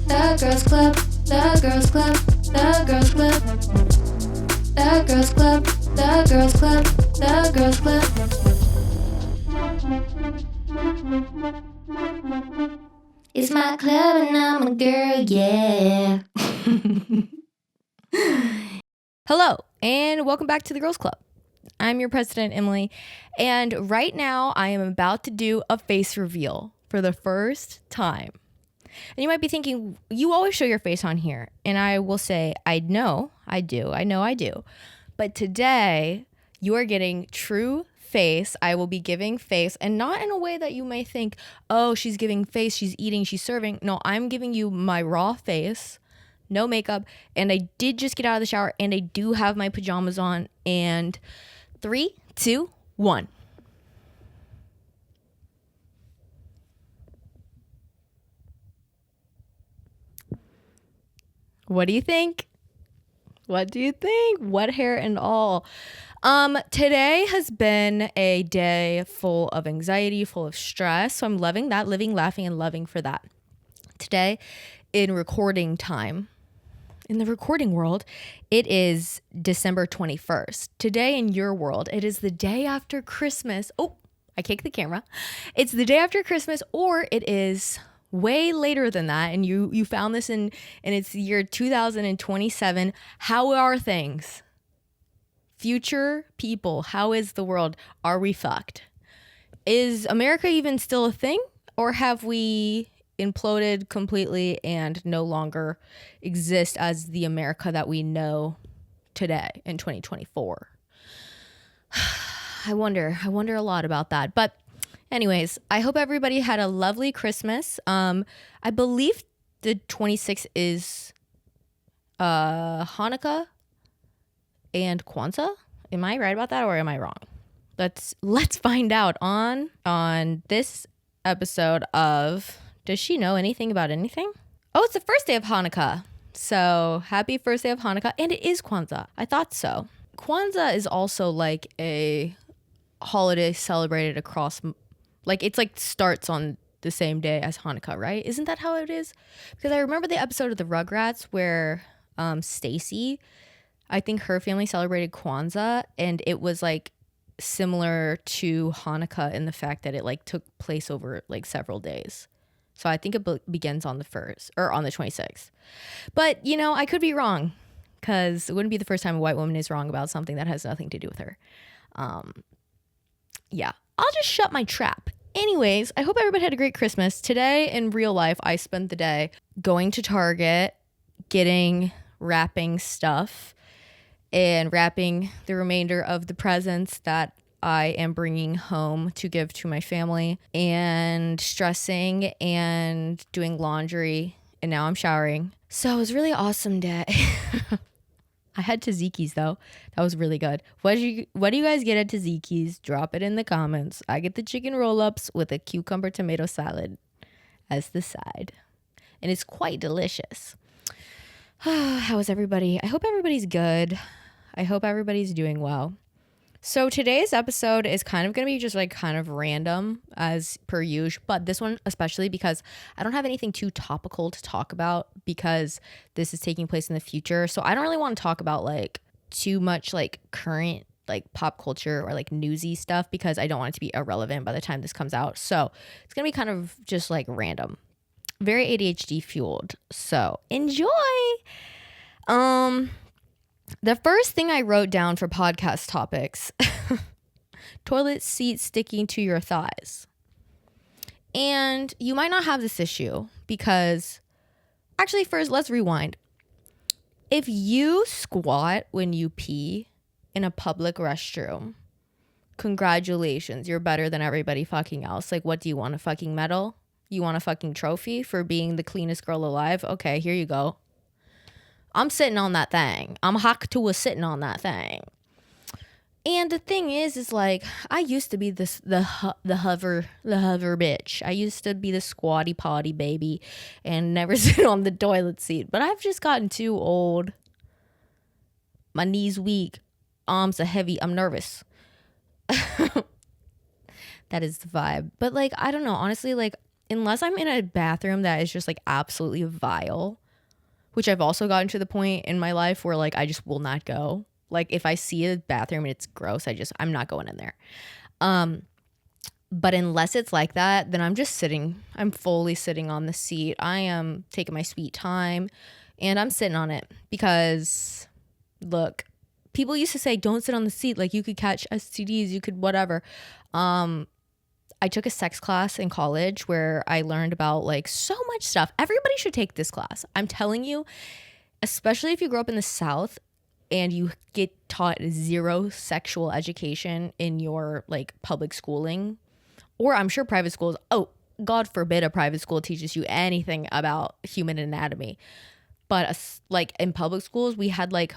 The Girls Club, The Girls Club, The Girls Club, The Girls Club, The Girls Club, The Girls Club. It's my club and I'm a girl, yeah. Hello, and welcome back to the Girls Club. I'm your president, Emily, and right now I am about to do a face reveal for the first time. And you might be thinking, you always show your face on here. And I will say, I know I do. But today, you are getting true face. I will be giving face, and not in a way that you may think, oh, she's giving face, she's eating, she's serving. No, I'm giving you my raw face, no makeup, and I did just get out of the shower, and I do have my pajamas on. And 3, 2, 1. What do you think? What hair and all? Today has been a day full of anxiety, full of stress. So I'm loving that, living, laughing, and loving for that. Today, in recording time, in the recording world, it is December 21st. Today in your world, it is the day after Christmas. Oh, I kicked the camera. It's the day after Christmas, or it is way later than that, and you found this in it's the year 2027. How are things? Future people, how is the world? Are we fucked? Is America even still a thing, or have we imploded completely and no longer exist as the America that we know today in 2024? I wonder a lot about that. But anyways, I hope everybody had a lovely Christmas. I believe the 26th is Hanukkah and Kwanzaa. Am I right about that, or am I wrong? Let's find out on this episode of Does She Know Anything About Anything? Oh, it's the first day of Hanukkah. So happy first day of Hanukkah. And it is Kwanzaa. I thought so. Kwanzaa is also like a holiday celebrated across, like it's like starts on the same day as Hanukkah, right? Isn't that how it is? Because I remember the episode of the Rugrats where Stacy, I think her family celebrated Kwanzaa, and it was like similar to Hanukkah in the fact that it like took place over like several days. So I think it begins on the 1st or on the 26th. But, you know, I could be wrong, because it wouldn't be the first time a white woman is wrong about something that has nothing to do with her. Yeah, I'll just shut my trap. Anyways, I hope everybody had a great Christmas. Today in real life, I spent the day going to Target, wrapping stuff, and wrapping the remainder of the presents that I am bringing home to give to my family, and stressing and doing laundry, and now I'm showering. So it was a really awesome day. I had tzatziki's though. That was really good. What do you guys get at tzatziki's? Drop it in the comments. I get the chicken roll-ups with a cucumber tomato salad as the side, and it's quite delicious. How is everybody? I hope everybody's good. I hope everybody's doing well. So today's episode is kind of going to be just like kind of random as per usual, but this one especially because I don't have anything too topical to talk about, because this is taking place in the future. So I don't really want to talk about like too much like current like pop culture or like newsy stuff, because I don't want it to be irrelevant by the time this comes out. So it's going to be kind of just like random, very ADHD fueled. So enjoy. The first thing I wrote down for podcast topics, toilet seat sticking to your thighs. And you might not have this issue because, actually first, let's rewind. If you squat when you pee in a public restroom, congratulations, you're better than everybody fucking else. Like, what do you want, a fucking medal? You want a fucking trophy for being the cleanest girl alive? Okay, here you go. I'm sitting on that thing. I'm Haktua sitting on that thing. And the thing is like, I used to be the hover bitch. I used to be the squatty potty baby and never sit on the toilet seat. But I've just gotten too old. My knees weak. Arms are heavy. I'm nervous. That is the vibe. But like, I don't know. Honestly, like, unless I'm in a bathroom that is just like absolutely vile, which I've also gotten to the point in my life where like I just will not go. Like if I see a bathroom and it's gross, I'm not going in there. But unless it's like that, then I'm just sitting. I'm fully sitting on the seat. I am taking my sweet time and I'm sitting on it because look, people used to say don't sit on the seat, like you could catch STDs, you could whatever. I took a sex class in college where I learned about like so much stuff. Everybody should take this class. I'm telling you, especially if you grow up in the South and you get taught zero sexual education in your like public schooling, or I'm sure private schools, oh, God forbid a private school teaches you anything about human anatomy. But like in public schools, we had like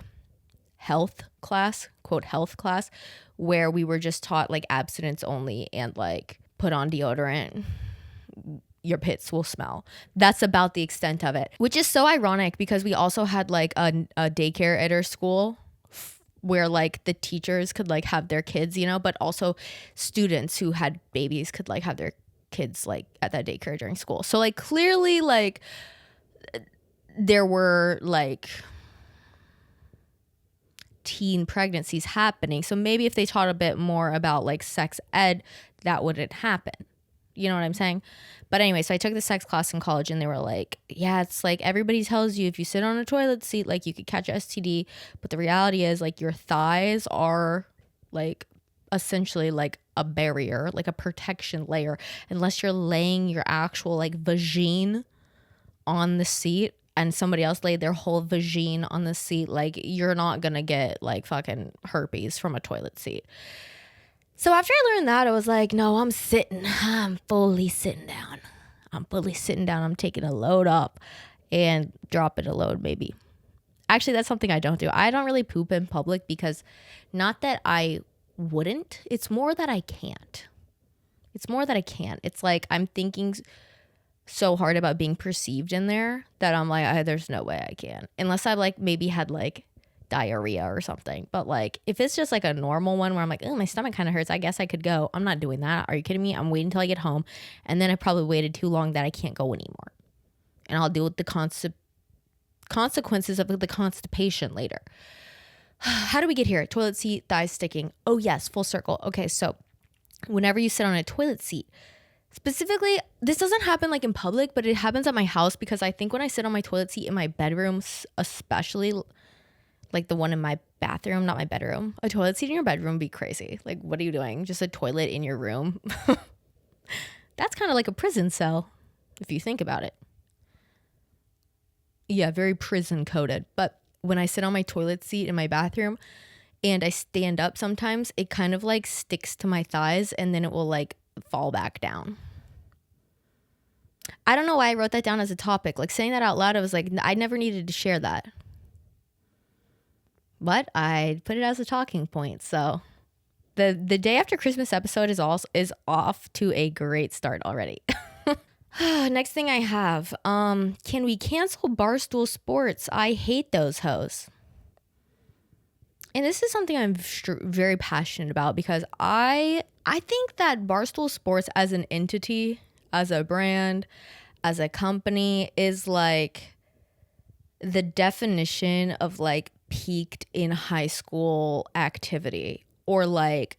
health class, quote health class, where we were just taught like abstinence only and like put on deodorant, your pits will smell. That's about the extent of it, which is so ironic because we also had like a daycare at our school where like the teachers could like have their kids, you know, but also students who had babies could like have their kids like at that daycare during school. So like clearly like there were like teen pregnancies happening. So maybe if they taught a bit more about like sex ed, that wouldn't happen. You know what I'm saying? But anyway, so I took the sex class in college and they were like, yeah, it's like everybody tells you if you sit on a toilet seat, like you could catch a STD. But the reality is like your thighs are like essentially like a barrier, like a protection layer, unless you're laying your actual like vagine on the seat and somebody else laid their whole vagine on the seat, like you're not gonna get like fucking herpes from a toilet seat. So after I learned that, I was like, no, I'm fully sitting down. I'm taking a load up and dropping a load maybe. Actually, that's something I don't do. I don't really poop in public because not that I wouldn't, it's more that I can't. It's like I'm thinking so hard about being perceived in there that I'm like, there's no way I can. Unless I like maybe had like diarrhea or something. But like if it's just like a normal one where I'm like, oh, my stomach kind of hurts, I guess I could go. I'm not doing that. Are you kidding me? I'm waiting until I get home. And then I probably waited too long that I can't go anymore. And I'll deal with the consequences of the constipation later. How do we get here? Toilet seat, thighs sticking. Oh yes, full circle. Okay, so whenever you sit on a toilet seat, specifically, this doesn't happen like in public, but it happens at my house because I think when I sit on my toilet seat in my bedroom, especially like the one in my bathroom, not my bedroom. A toilet seat in your bedroom would be crazy. Like, what are you doing? Just a toilet in your room? That's kind of like a prison cell, if you think about it. Yeah, very prison coded. But when I sit on my toilet seat in my bathroom and I stand up sometimes, it kind of like sticks to my thighs and then it will like fall back down. I don't know why I wrote that down as a topic. Like saying that out loud, I was like, I never needed to share that. But I put it as a talking point. So the day after Christmas episode is off to a great start already. Next thing I have, can we cancel Barstool Sports? I hate those hoes. And this is something I'm very passionate about because I think that Barstool Sports as an entity, as a brand, as a company is like the definition of like peaked in high school activity, or like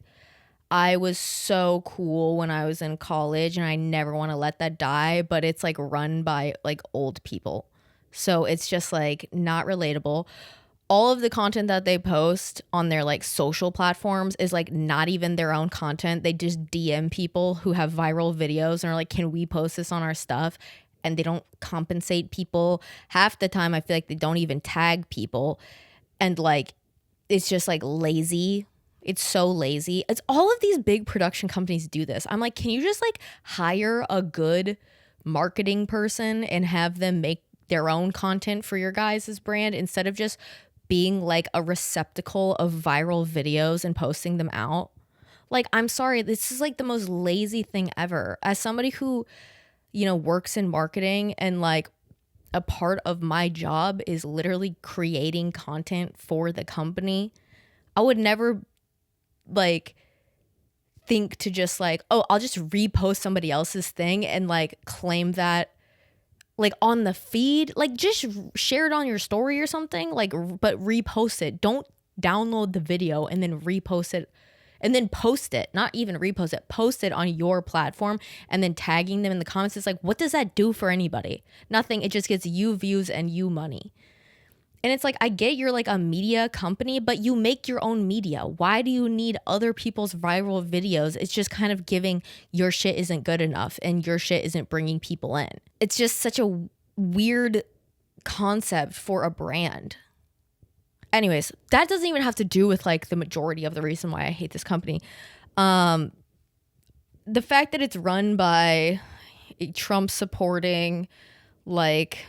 I was so cool when I was in college and I never want to let that die, but it's like run by like old people. So it's just like not relatable. All of the content that they post on their like social platforms is like not even their own content. They just DM people who have viral videos and are like, can we post this on our stuff? And they don't compensate people. Half the time I feel like they don't even tag people. And like, it's just like lazy. It's so lazy. It's all of these big production companies do this. I'm like, can you just like hire a good marketing person and have them make their own content for your guys' brand instead of just being like a receptacle of viral videos and posting them out? Like, I'm sorry, this is like the most lazy thing ever. As somebody who, you know, works in marketing and like a part of my job is literally creating content for the company, I would never like think to just like, oh, I'll just repost somebody else's thing and like claim that like on the feed, like just share it on your story or something, like, but repost it. Don't download the video and then repost it and then post it, not even repost it, post it on your platform and then tagging them in the comments. It's like, what does that do for anybody? Nothing. It just gets you views and you money. And it's like, I get you're like a media company, but you make your own media. Why do you need other people's viral videos? It's just kind of giving your shit isn't good enough and your shit isn't bringing people in. It's just such a weird concept for a brand. Anyways, that doesn't even have to do with like the majority of the reason why I hate this company. The fact that it's run by a Trump supporting like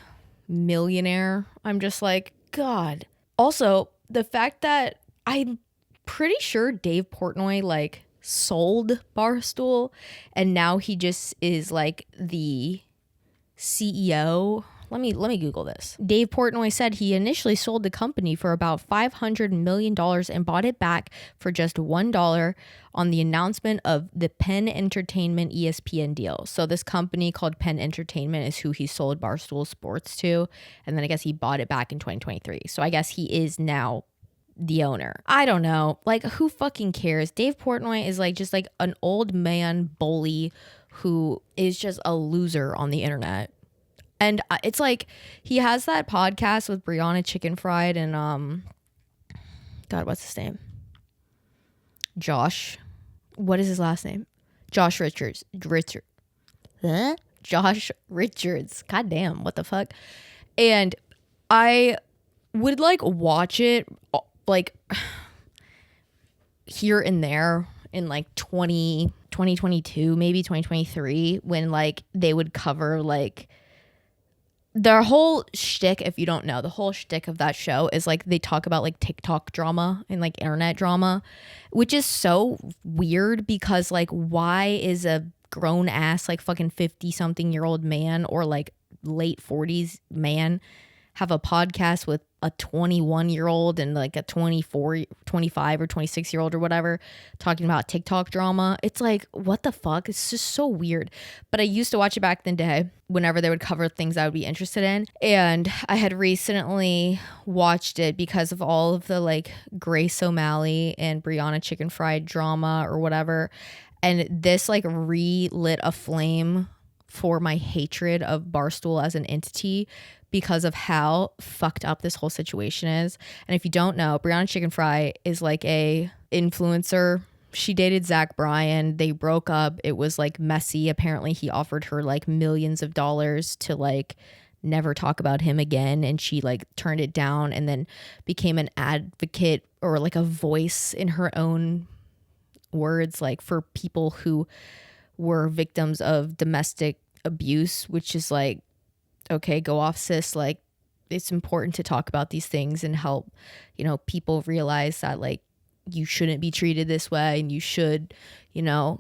millionaire, I'm just like, God. Also, the fact that I'm pretty sure Dave Portnoy like sold Barstool and now he just is like the CEO. Let me Google this. Dave Portnoy said he initially sold the company for about $500 million and bought it back for just $1 on the announcement of the Penn Entertainment ESPN deal. So this company called Penn Entertainment is who he sold Barstool Sports to. And then I guess he bought it back in 2023. So I guess he is now the owner. I don't know. Like, who fucking cares? Dave Portnoy is like just like an old man bully who is just a loser on the internet. And it's like he has that podcast with Brianna Chicken Fried and God, what's his name? Josh. What is his last name? Josh Richards. Huh? Josh Richards. God damn, what the fuck? And I would like watch it like here and there in like 2022, maybe 2023, when like they would cover like their whole shtick. If you don't know, the whole shtick of that show is like they talk about like TikTok drama and like internet drama, which is so weird because like why is a grown ass like fucking 50 something year old man or like late 40s man have a podcast with a 21-year-old and like a 24, 25 or 26-year-old or whatever talking about TikTok drama. It's like, what the fuck? It's just so weird. But I used to watch it back in the day whenever they would cover things I would be interested in. And I had recently watched it because of all of the like Grace O'Malley and Brianna Chicken Fried drama or whatever. And this like relit a flame for my hatred of Barstool as an entity because of how fucked up this whole situation is. And if you don't know, Brianna Chicken Fry is like a influencer. She dated Zach Bryan. They broke up. It was like messy. Apparently he offered her like millions of dollars to like never talk about him again. And she like turned it down and then became an advocate or like a voice in her own words, like for people who were victims of domestic abuse, which is like, okay, go off, sis. Like, it's important to talk about these things and help, you know, people realize that like you shouldn't be treated this way and you should, you know,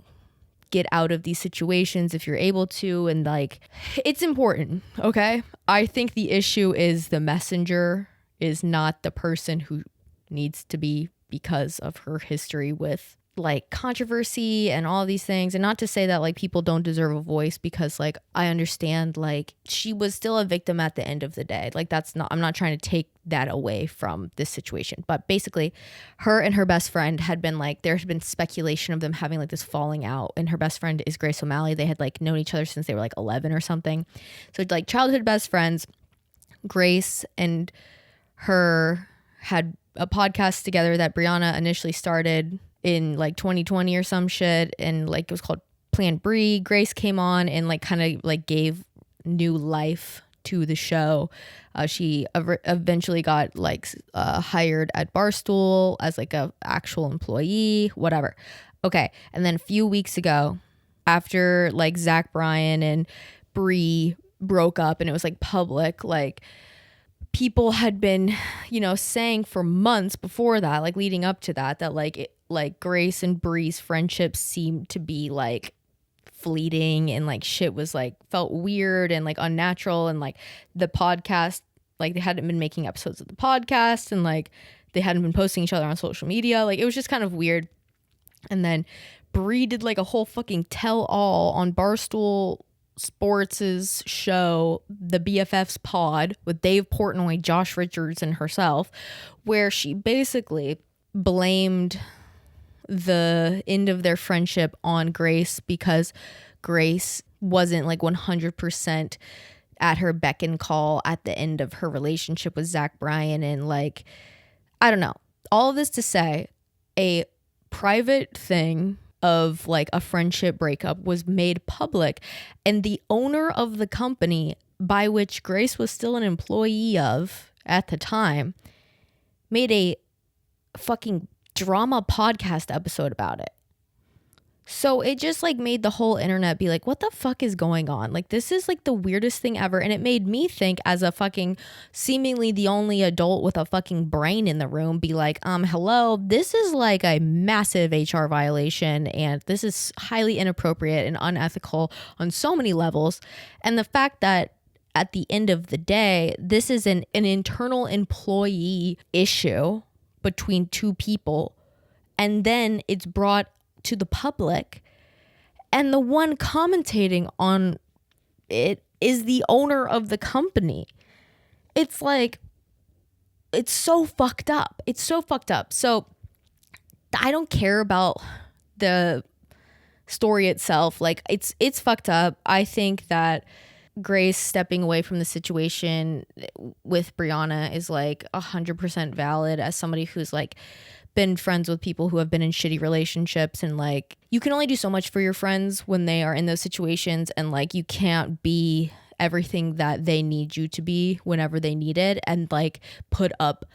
get out of these situations if you're able to. And like, it's important. Okay. I think the issue is the messenger is not the person who needs to be because of her history with like controversy and all these things. And not to say that like people don't deserve a voice, because like I understand like she was still a victim at the end of the day. Like that's not, I'm not trying to take that away from this situation, but basically her and her best friend had been like, there's been speculation of them having like this falling out, and her best friend is Grace O'Malley. They had like known each other since they were like 11 or something. So like childhood best friends. Grace and her had a podcast together that Brianna initially started in like 2020 or some shit, and like it was called Plan Brie. Grace came on and like kind of like gave new life to the show. She eventually got like hired at Barstool as like a actual employee, whatever. Okay, and then a few weeks ago, after like Zach Bryan and Brie broke up and it was like public, like people had been, you know, saying for months before that, like leading up to that, that like Grace and Brie's friendship seemed to be like fleeting, and like shit was like felt weird and like unnatural, and like the podcast, like they hadn't been making episodes of the podcast, and like they hadn't been posting each other on social media. Like it was just kind of weird. And then Bree did like a whole fucking tell-all on Barstool Sports' show, the BFFs pod, with Dave Portnoy, Josh Richards, and herself, where she basically blamed the end of their friendship on Grace because Grace wasn't like 100% at her beck and call at the end of her relationship with Zach Bryan. And like, I don't know. All of this to say, a private thing of like a friendship breakup was made public, and the owner of the company by which Grace was still an employee of at the time made a fucking drama podcast episode about it. So it just like made the whole internet be like, what the fuck is going on? Like, this is like the weirdest thing ever. And it made me think, as a fucking seemingly the only adult with a fucking brain in the room, be like, hello, this is like a massive HR violation, and this is highly inappropriate and unethical on so many levels. And the fact that at the end of the day, this is an internal employee issue between two people, and then it's brought to the public, and the one commentating on it is the owner of the company. It's like, it's so fucked up. It's so fucked up. So I don't care about the story itself. Like, it's fucked up. I think that Grace stepping away from the situation with Brianna is like 100% valid, as somebody who's like been friends with people who have been in shitty relationships, and like, you can only do so much for your friends when they are in those situations, and like, you can't be everything that they need you to be whenever they need it, and like put up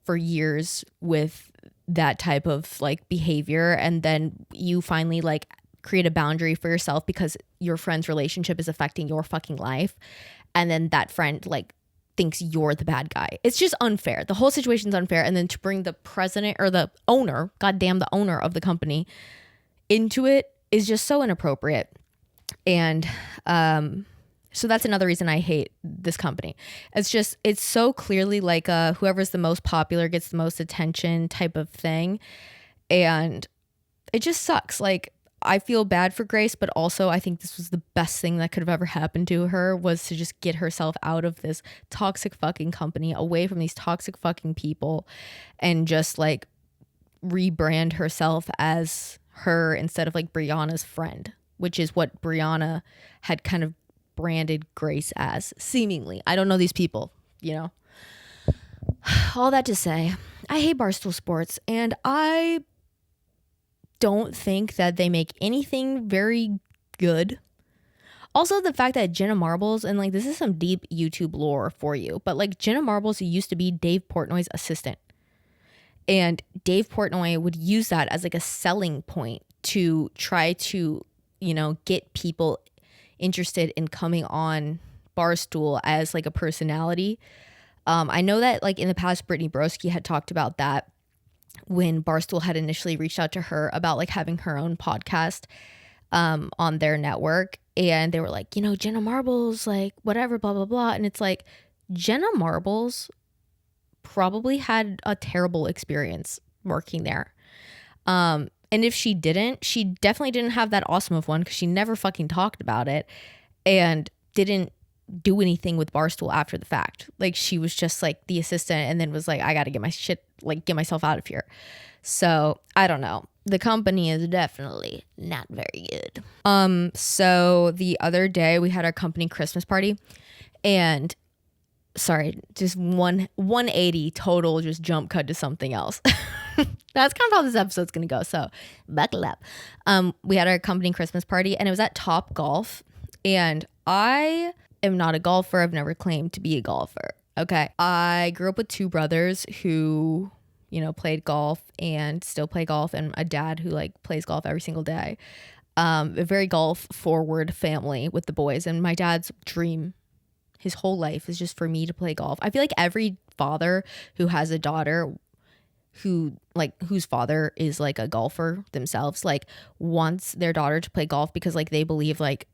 for years with that type of like behavior, and then you finally like create a boundary for yourself because your friend's relationship is affecting your fucking life, and then that friend like thinks you're the bad guy. It's just unfair. The whole situation's unfair. And then to bring the president or the owner, goddamn the owner of the company, into it is just so inappropriate. And so that's another reason I hate this company. It's so clearly like whoever's the most popular gets the most attention type of thing. And it just sucks. Like, I feel bad for Grace, but also I think this was the best thing that could have ever happened to her, was to just get herself out of this toxic fucking company, away from these toxic fucking people, and just like rebrand herself as her instead of like Brianna's friend, which is what Brianna had kind of branded Grace as, seemingly. I don't know these people, you know. All that to say, I hate Barstool Sports, and I don't think that they make anything very good. Also, the fact that Jenna Marbles, and like, this is some deep YouTube lore for you, but like, Jenna Marbles used to be Dave Portnoy's assistant, and Dave Portnoy would use that as like a selling point to try to, you know, get people interested in coming on Barstool as like a personality. I know that like in the past, Brittany Broski had talked about that when Barstool had initially reached out to her about like having her own podcast on their network, and they were like, you know, Jenna Marbles, like whatever, blah blah blah. And it's like, Jenna Marbles probably had a terrible experience working there, and if she didn't, she definitely didn't have that awesome of one, because she never fucking talked about it and didn't do anything with Barstool after the fact. Like, she was just like the assistant, and then was like, I gotta get my shit, like get myself out of here. So I don't know. The company is definitely not very good. So the other day we had our company Christmas party, and sorry, just 180 total, just jump cut to something else. That's kind of how this episode's gonna go, so buckle up. We had our company Christmas party, and it was at Top Golf, and I am not a golfer. I've never claimed to be a golfer. Okay. I grew up with two brothers who, you know, played golf and still play golf, and a dad who like plays golf every single day. A very golf forward family with the boys, and my dad's dream his whole life is just for me to play golf. I feel like every father who has a daughter whose father is like a golfer themselves, like wants their daughter to play golf, because like they believe like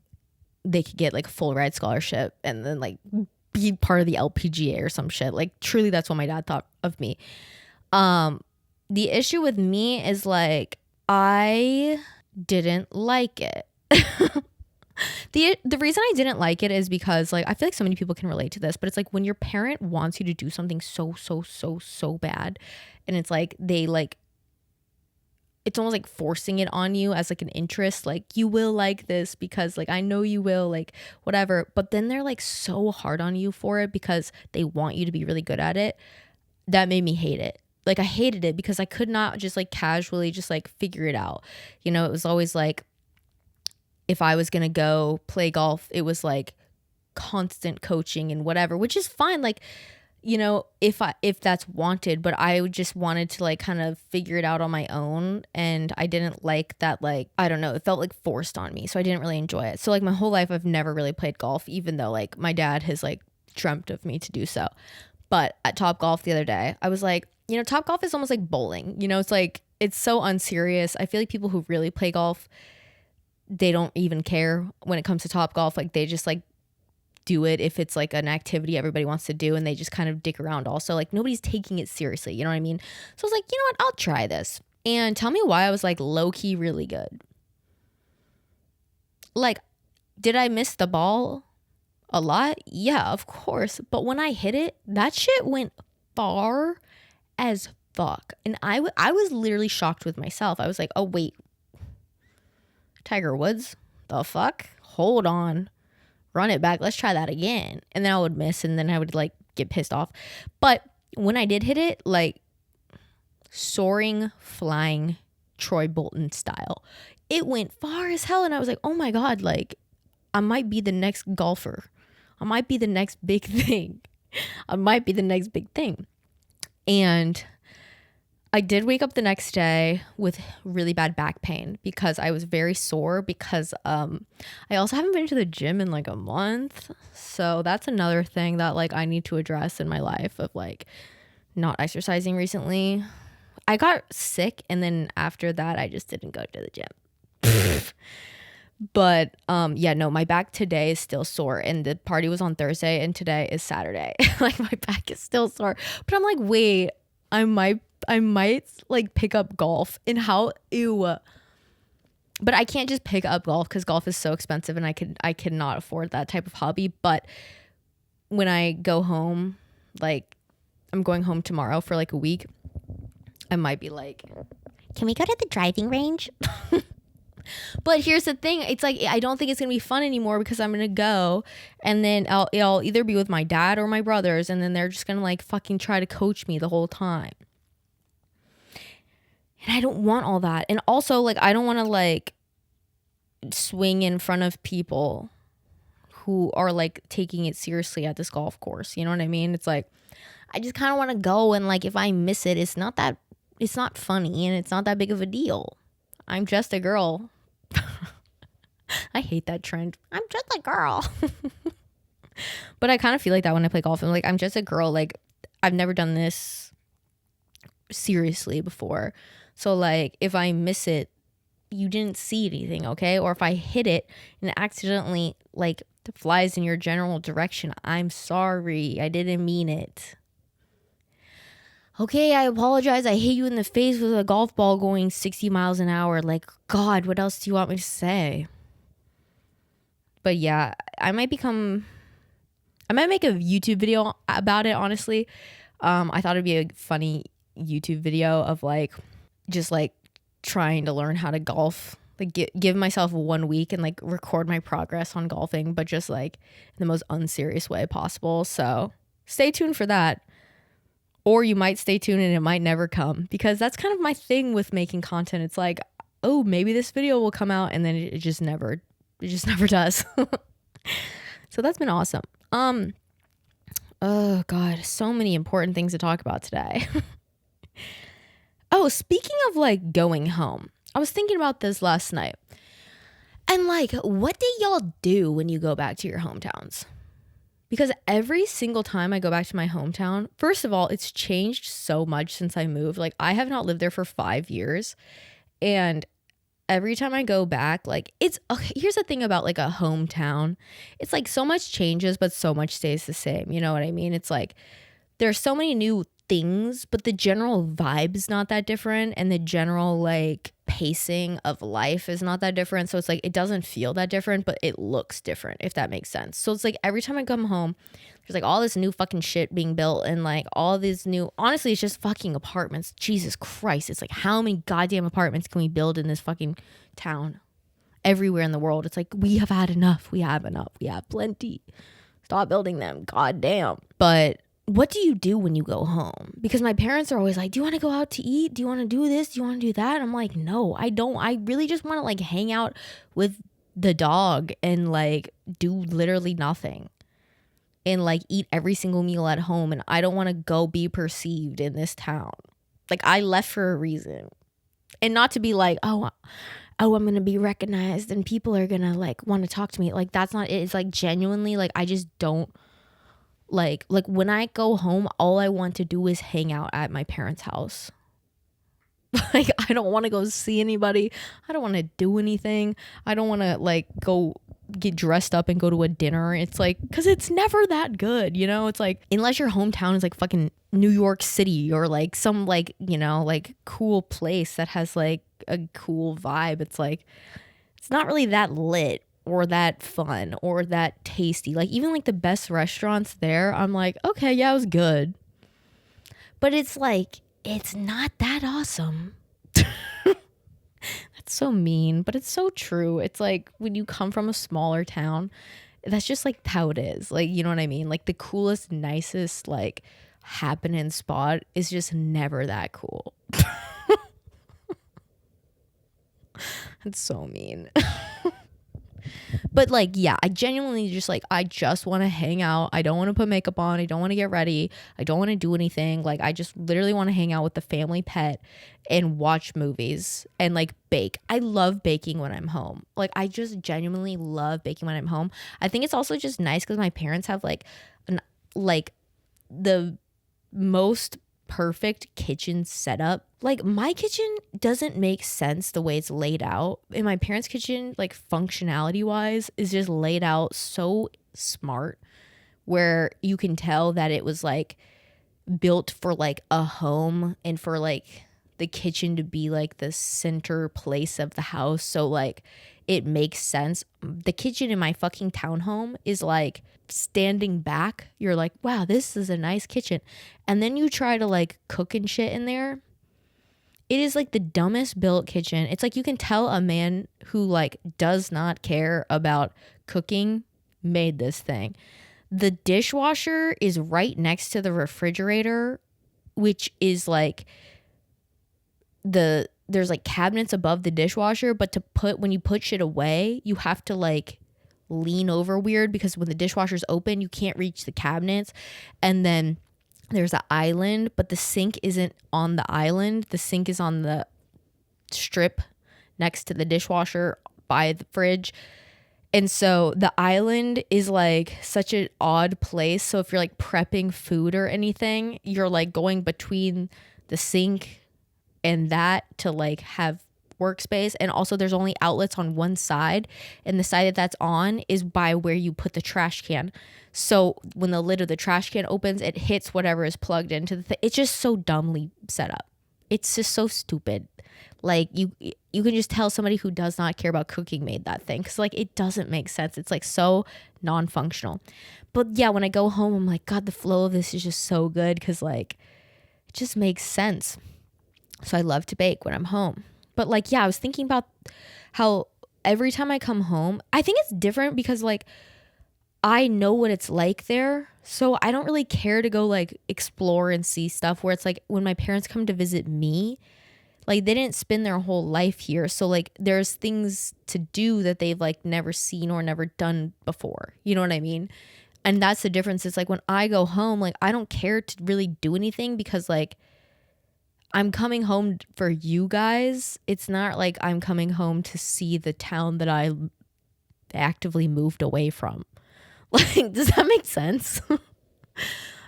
they could get like a full ride scholarship and then like be part of the LPGA or some shit. Like, truly, that's what my dad thought of me. The issue with me is like, I didn't like it. The reason I didn't like it is because like I feel like so many people can relate to this, but it's like when your parent wants you to do something so bad, and it's like they like it's almost like forcing it on you as like an interest, like you will like this because like I know you will, like whatever, but then they're like so hard on you for it because they want you to be really good at it. That made me hate it. Like I hated it because I could not just like casually just like figure it out. You know, it was always like if I was gonna go play golf, it was like constant coaching and whatever, which is fine. Like, you know, if that's wanted, but I just wanted to like kind of figure it out on my own, and I didn't like that. Like, I don't know, it felt like forced on me, so I didn't really enjoy it. So like my whole life I've never really played golf, even though like my dad has like dreamt of me to do so. But at Top Golf the other day, I was like, you know, Top Golf is almost like bowling. You know, it's like it's so unserious. I feel like people who really play golf, they don't even care when it comes to Top Golf. Like they just like do it if it's like an activity everybody wants to do, and they just kind of dick around also. Like nobody's taking it seriously, you know what I mean? So I was like, you know what, I'll try this. And tell me why I was like low-key really good. Like, did I miss the ball a lot? Yeah, of course. But when I hit it, that shit went far as fuck. And I was literally shocked with myself. I was like, oh wait, Tiger Woods, the fuck? Hold on. Run it back. Let's try that again. And then I would miss, and then I would like get pissed off. But when I did hit it, like soaring, flying, Troy Bolton style, it went far as hell. And I was like, oh my God, like I might be the next golfer. I might be the next big thing. I might be the next big thing. And I did wake up the next day with really bad back pain because I was very sore because I also haven't been to the gym in like a month. So that's another thing that like I need to address in my life of like not exercising recently. I got sick, and then after that I just didn't go to the gym. But yeah, no, my back today is still sore, and the party was on Thursday and today is Saturday. Like my back is still sore. But I'm like, wait, I might like pick up golf, and how ew. But I can't just pick up golf because golf is so expensive, and I cannot afford that type of hobby. But when I go home, like I'm going home tomorrow for like a week, I might be like, can we go to the driving range? But here's the thing, it's like I don't think it's gonna be fun anymore because I'm gonna go, and then I'll either be with my dad or my brothers, and then they're just gonna like fucking try to coach me the whole time. And I don't want all that. And also like I don't want to like swing in front of people who are like taking it seriously at this golf course. You know what I mean? It's like I just kind of want to go, and like if I miss it, it's not funny, and it's not that big of a deal. I'm just a girl. I hate that trend. I'm just a girl. But I kind of feel like that when I play golf. I'm like, I'm just a girl. Like I've never done this seriously before. So like if I miss it, you didn't see anything, okay? Or if I hit it and it accidentally like flies in your general direction, I'm sorry. I didn't mean it. Okay, I apologize. I hit you in the face with a golf ball going 60 miles an hour. Like, God, what else do you want me to say? But yeah, I might make a YouTube video about it, honestly. I thought it'd be a funny YouTube video of like, just like trying to learn how to golf. Like give myself 1 week and like record my progress on golfing, but just like in the most unserious way possible. So stay tuned for that. Or you might stay tuned and it might never come, because that's kind of my thing with making content. It's like, oh, maybe this video will come out, and then it just never does. So that's been awesome. Oh God, so many important things to talk about today. Oh, speaking of like going home, I was thinking about this last night. And like, what do y'all do when you go back to your hometowns? Because every single time I go back to my hometown, first of all, it's changed so much since I moved. Like I have not lived there for 5 years. And every time I go back, like it's, okay, here's the thing about like a hometown. It's like so much changes, but so much stays the same. You know what I mean? It's like, there's so many new things, but the general vibe is not that different, and the general like pacing of life is not that different. So it's like it doesn't feel that different, but it looks different, if that makes sense. So it's like every time I come home, there's like all this new fucking shit being built, and like all these new, honestly, it's just fucking apartments. Jesus Christ, it's like how many goddamn apartments can we build in this fucking town? Everywhere in the world, it's like we have had enough. We have enough. We have plenty. Stop building them. God damn. But what do you do when you go home? Because my parents are always like, do you want to go out to eat? Do you want to do this? Do you want to do that? I'm like, no, I don't. I really just want to like hang out with the dog and like do literally nothing and like eat every single meal at home. And I don't want to go be perceived in this town. Like I left for a reason. And not to be like, oh, I'm going to be recognized and people are going to like want to talk to me. Like that's not it. It's like genuinely like I just don't like when I go home, all I want to do is hang out at my parents' house. Like I don't want to go see anybody. I don't want to do anything. I don't want to like go get dressed up and go to a dinner. It's like, because it's never that good, you know? It's like, unless your hometown is like fucking New York City or like some like, you know, like cool place that has like a cool vibe. It's like, it's not really that lit or that fun or that tasty. Like even like the best restaurants there, I'm like, okay, yeah, it was good. But it's like, it's not that awesome. That's so mean, but it's so true. It's like when you come from a smaller town, that's just like how it is. Like, you know what I mean? Like the coolest, nicest, like happening spot is just never that cool. That's so mean. But like, yeah, I genuinely just like, I just want to hang out. I don't want to put makeup on. I don't want to get ready. I don't want to do anything. Like, I just literally want to hang out with the family pet and watch movies and like bake. I love baking when I'm home. Like, I just genuinely love baking when I'm home. I think it's also just nice because my parents have like the most perfect kitchen setup. Like my kitchen doesn't make sense the way it's laid out. In my parents' kitchen, like functionality wise, is just laid out so smart where you can tell that it was like built for like a home and for like the kitchen to be like the center place of the house. So like it makes sense. The kitchen in my fucking townhome is like standing back. You're like, wow, this is a nice kitchen. And then you try to like cook and shit in there. It is like the dumbest built kitchen. It's like you can tell a man who like does not care about cooking made this thing. The dishwasher is right next to the refrigerator, which is like there's like cabinets above the dishwasher, but when you put shit away, you have to like lean over weird because when the dishwasher's open, you can't reach the cabinets. And then there's an island, but the sink isn't on the island. The sink is on the strip next to the dishwasher by the fridge. And so the island is like such an odd place. So if you're like prepping food or anything, you're like going between the sink and that to like have workspace. And also there's only outlets on one side, and the side that's on is by where you put the trash can. So when the lid of the trash can opens, it hits whatever is plugged into the thing. It's just so dumbly set up. It's just so stupid. Like you can just tell somebody who does not care about cooking made that thing, because like it doesn't make sense. It's like so non-functional. But yeah, when I go home, I'm like, God, the flow of this is just so good because like it just makes sense. So I love to bake when I'm home. But like, yeah, I was thinking about how every time I come home, I think it's different because like I know what it's like there. So I don't really care to go like explore and see stuff, where it's like when my parents come to visit me, like they didn't spend their whole life here. So like there's things to do that they've like never seen or never done before. You know what I mean? And that's the difference. It's like when I go home, like I don't care to really do anything because like I'm coming home for you guys. It's not like I'm coming home to see the town that I actively moved away from. Like, does that make sense?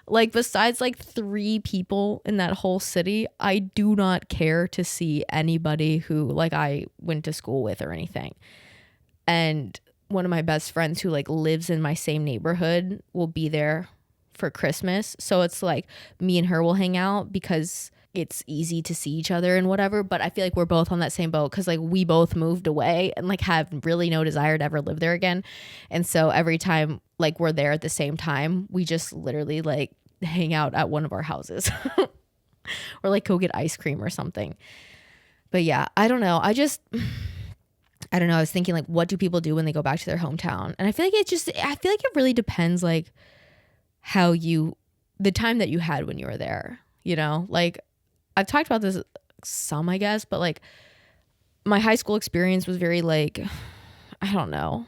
Like, besides like 3 people in that whole city, I do not care to see anybody who like I went to school with or anything. And one of my best friends who like lives in my same neighborhood will be there for Christmas. So it's like me and her will hang out because it's easy to see each other and whatever. But I feel like we're both on that same boat because like we both moved away and like have really no desire to ever live there again. And so every time like we're there at the same time, we just literally like hang out at one of our houses or like go get ice cream or something. But yeah, I don't know. I don't know. I was thinking like, what do people do when they go back to their hometown? And I feel like it really depends like the time that you had when you were there, you know, like I've talked about this some, I guess, but like my high school experience was very like, I don't know,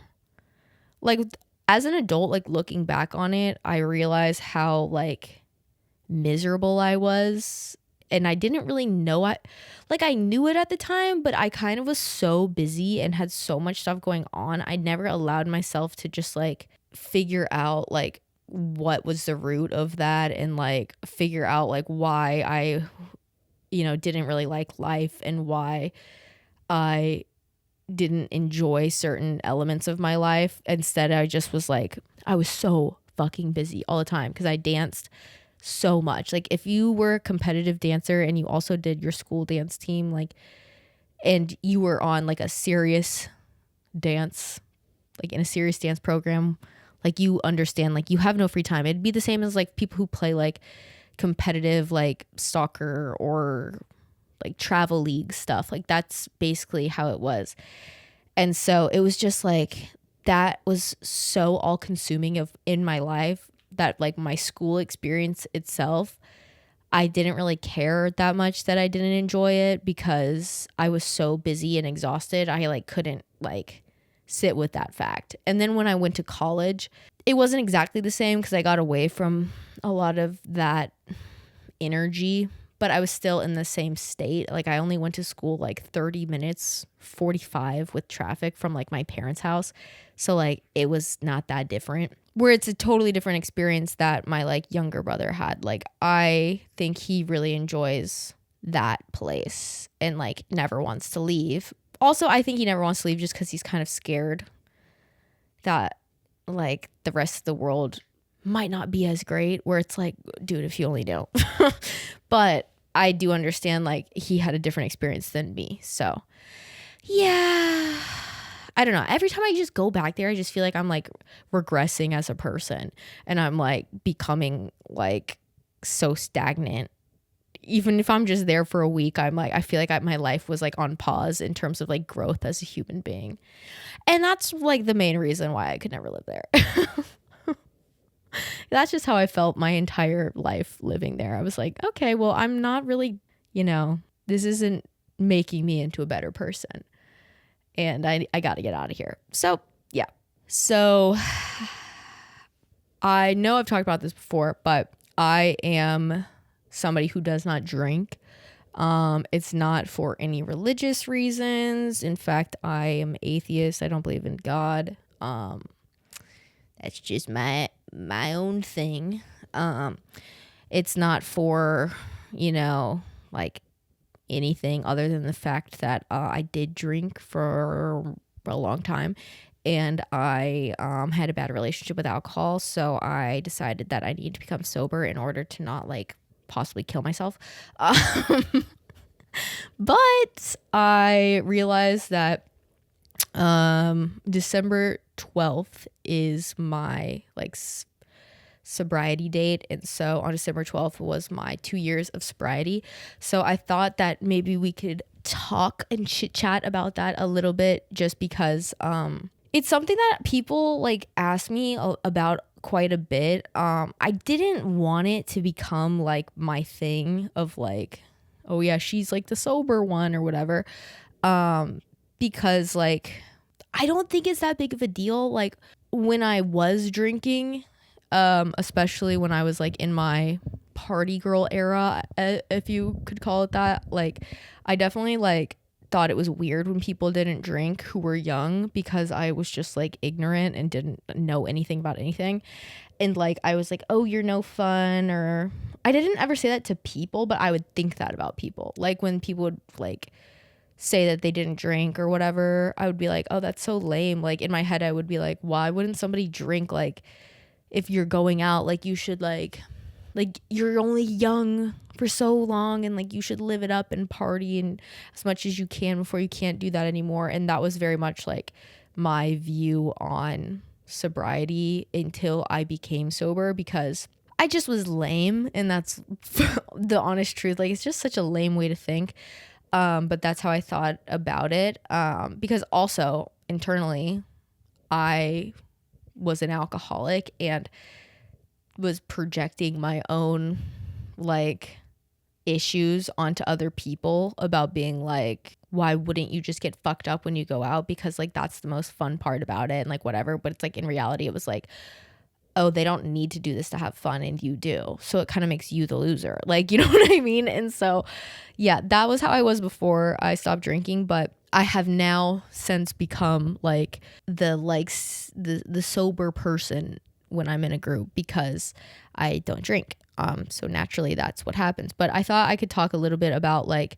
like as an adult, like looking back on it, I realized how like miserable I was. And I didn't really know I knew it at the time, but I kind of was so busy and had so much stuff going on. I never allowed myself to just like figure out like what was the root of that and like figure out like why I, didn't really like life and why I didn't enjoy certain elements of my life. Instead, I just was like, I was so fucking busy all the time because I danced so much. Like if you were a competitive dancer and you also did your school dance team, like, and you were on like a serious dance, like in a serious dance program, like you understand, like you have no free time. It'd be the same as like people who play like competitive, like soccer or like travel league stuff. Like that's basically how it was. And so it was just like, that was so all consuming in my life that like my school experience itself, I didn't really care that much that I didn't enjoy it because I was so busy and exhausted. I like couldn't like sit with that fact. And then when I went to college, it wasn't exactly the same because I got away from a lot of that energy, but I was still in the same state. Like I only went to school like 30 minutes, 45 with traffic from like my parents' house. So like it was not that different. Where it's a totally different experience that my like younger brother had. Like I think he really enjoys that place and like never wants to leave. Also, I think he never wants to leave just because he's kind of scared that like the rest of the world might not be as great, where it's like, dude, if you only know. But I do understand like he had a different experience than me. So yeah, I don't know. Every time I just go back there, I just feel like I'm like regressing as a person and I'm like becoming like so stagnant. Even if I'm just there for a week, I'm like, I feel like my life was like on pause in terms of like growth as a human being. And that's like the main reason why I could never live there. That's just how I felt my entire life living there. I was like, okay, well, I'm not really, this isn't making me into a better person. And I got to get out of here. So, yeah. So, I know I've talked about this before, but I am somebody who does not drink. It's not for any religious reasons. In fact, I am atheist. I don't believe in God. That's just my own thing. It's not for, like anything other than the fact that I did drink for a long time and I had a bad relationship with alcohol. So I decided that I need to become sober in order to not like possibly kill myself. But I realized that December 12th is my like sobriety date, and so on December 12th was my 2 years of sobriety. So I thought that maybe we could talk and chit chat about that a little bit, just because it's something that people like ask me about quite a bit. I didn't want it to become like my thing of like, oh yeah, she's like the sober one or whatever, because like I don't think it's that big of a deal. Like when I was drinking, especially when I was like in my party girl era, if you could call it that, like I definitely like thought it was weird when people didn't drink who were young, because I was just like ignorant and didn't know anything about anything. And like I was like, oh, you're no fun, or I didn't ever say that to people, but I would think that about people. Like when people would like say that they didn't drink or whatever, I would be like, oh, that's so lame. Like in my head I would be like, why wouldn't somebody drink? Like if you're going out, like you should like you're only young for so long and like you should live it up and party and as much as you can before you can't do that anymore. And that was very much like my view on sobriety until I became sober, because I just was lame, and that's the honest truth. Like, it's just such a lame way to think. But that's how I thought about it. Because also internally, I was an alcoholic and was projecting my own like issues onto other people about being like, why wouldn't you just get fucked up when you go out? Because like that's the most fun part about it and like whatever. But it's like in reality, it was like, oh, they don't need to do this to have fun and you do. So it kind of makes you the loser. Like, you know what I mean? And so, yeah, that was how I was before I stopped drinking. But I have now since become like the sober person when I'm in a group because I don't drink. So naturally that's what happens. But I thought I could talk a little bit about like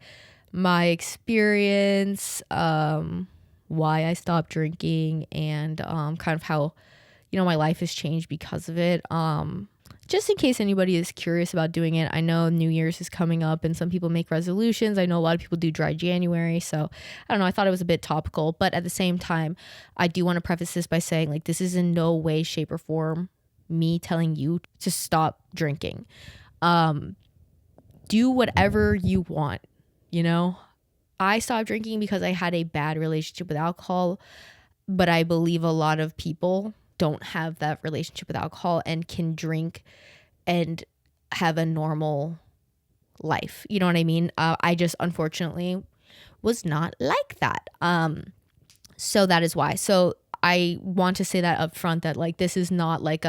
my experience, why I stopped drinking, and kind of how, you know, my life has changed because of it. Just in case anybody is curious about doing it. I know New Year's is coming up and some people make resolutions. I know a lot of people do dry January. So I don't know. I thought it was a bit topical, but at the same time, I do want to preface this by saying like, this is in no way, shape or form me telling you to stop drinking. Do whatever you want, you know? I stopped drinking because I had a bad relationship with alcohol, but I believe a lot of people don't have that relationship with alcohol and can drink and have a normal life. You know what I mean? I just unfortunately was not like that. So that is why. So I want to say that up front, that like this is not like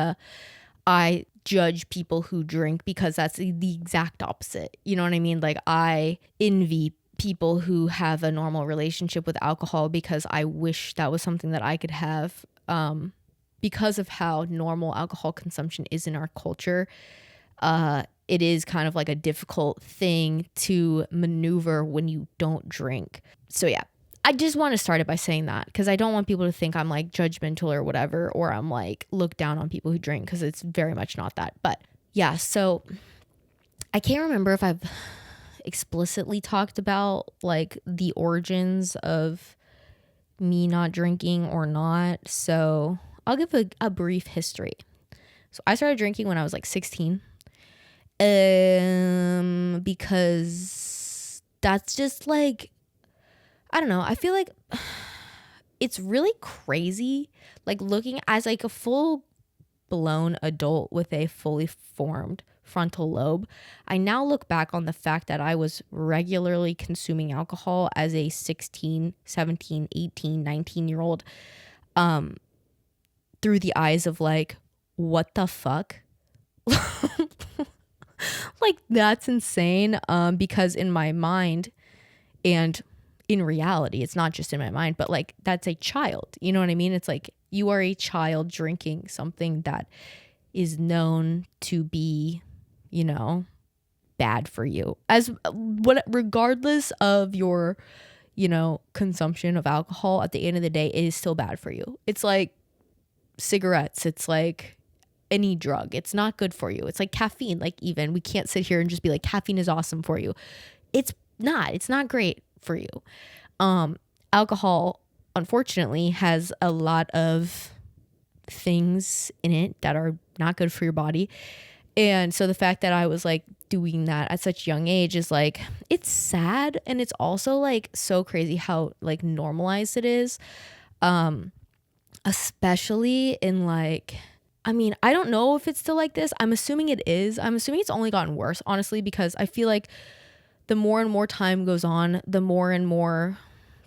I judge people who drink, because that's the exact opposite. You know what I mean? Like I envy people who have a normal relationship with alcohol, because I wish that was something that I could have. Because of how normal alcohol consumption is in our culture, it is kind of like a difficult thing to maneuver when you don't drink. So yeah, I just want to start it by saying that, because I don't want people to think I'm like judgmental or whatever, or I'm like look down on people who drink, because it's very much not that. But yeah, so I can't remember if I've explicitly talked about like the origins of me not drinking or not. So I'll give a brief history. So I started drinking when I was like 16. Because that's just like, I don't know. I feel like it's really crazy, like looking as like a full blown adult with a fully formed frontal lobe. I now look back on the fact that I was regularly consuming alcohol as a 16, 17, 18, 19-year-old, through the eyes of like, what the fuck? Like, that's insane. Because in my mind and in reality, it's not just in my mind, but like that's a child. You know what I mean? It's like you are a child drinking something that is known to be, you know, bad for you. Regardless of your, you know, consumption of alcohol, at the end of the day, it is still bad for you. It's like cigarettes. It's like any drug. It's not good for you. It's like caffeine. Like, even we can't sit here and just be like, caffeine is awesome for you. It's not great for you. Alcohol, unfortunately, has a lot of things in it that are not good for your body. And so the fact that I was like doing that at such a young age is like, it's sad. And it's also like so crazy how like normalized it is. Especially in like, I mean, I don't know if it's still like this. I'm assuming it is. I'm assuming it's only gotten worse, honestly, because I feel like the more and more time goes on, the more and more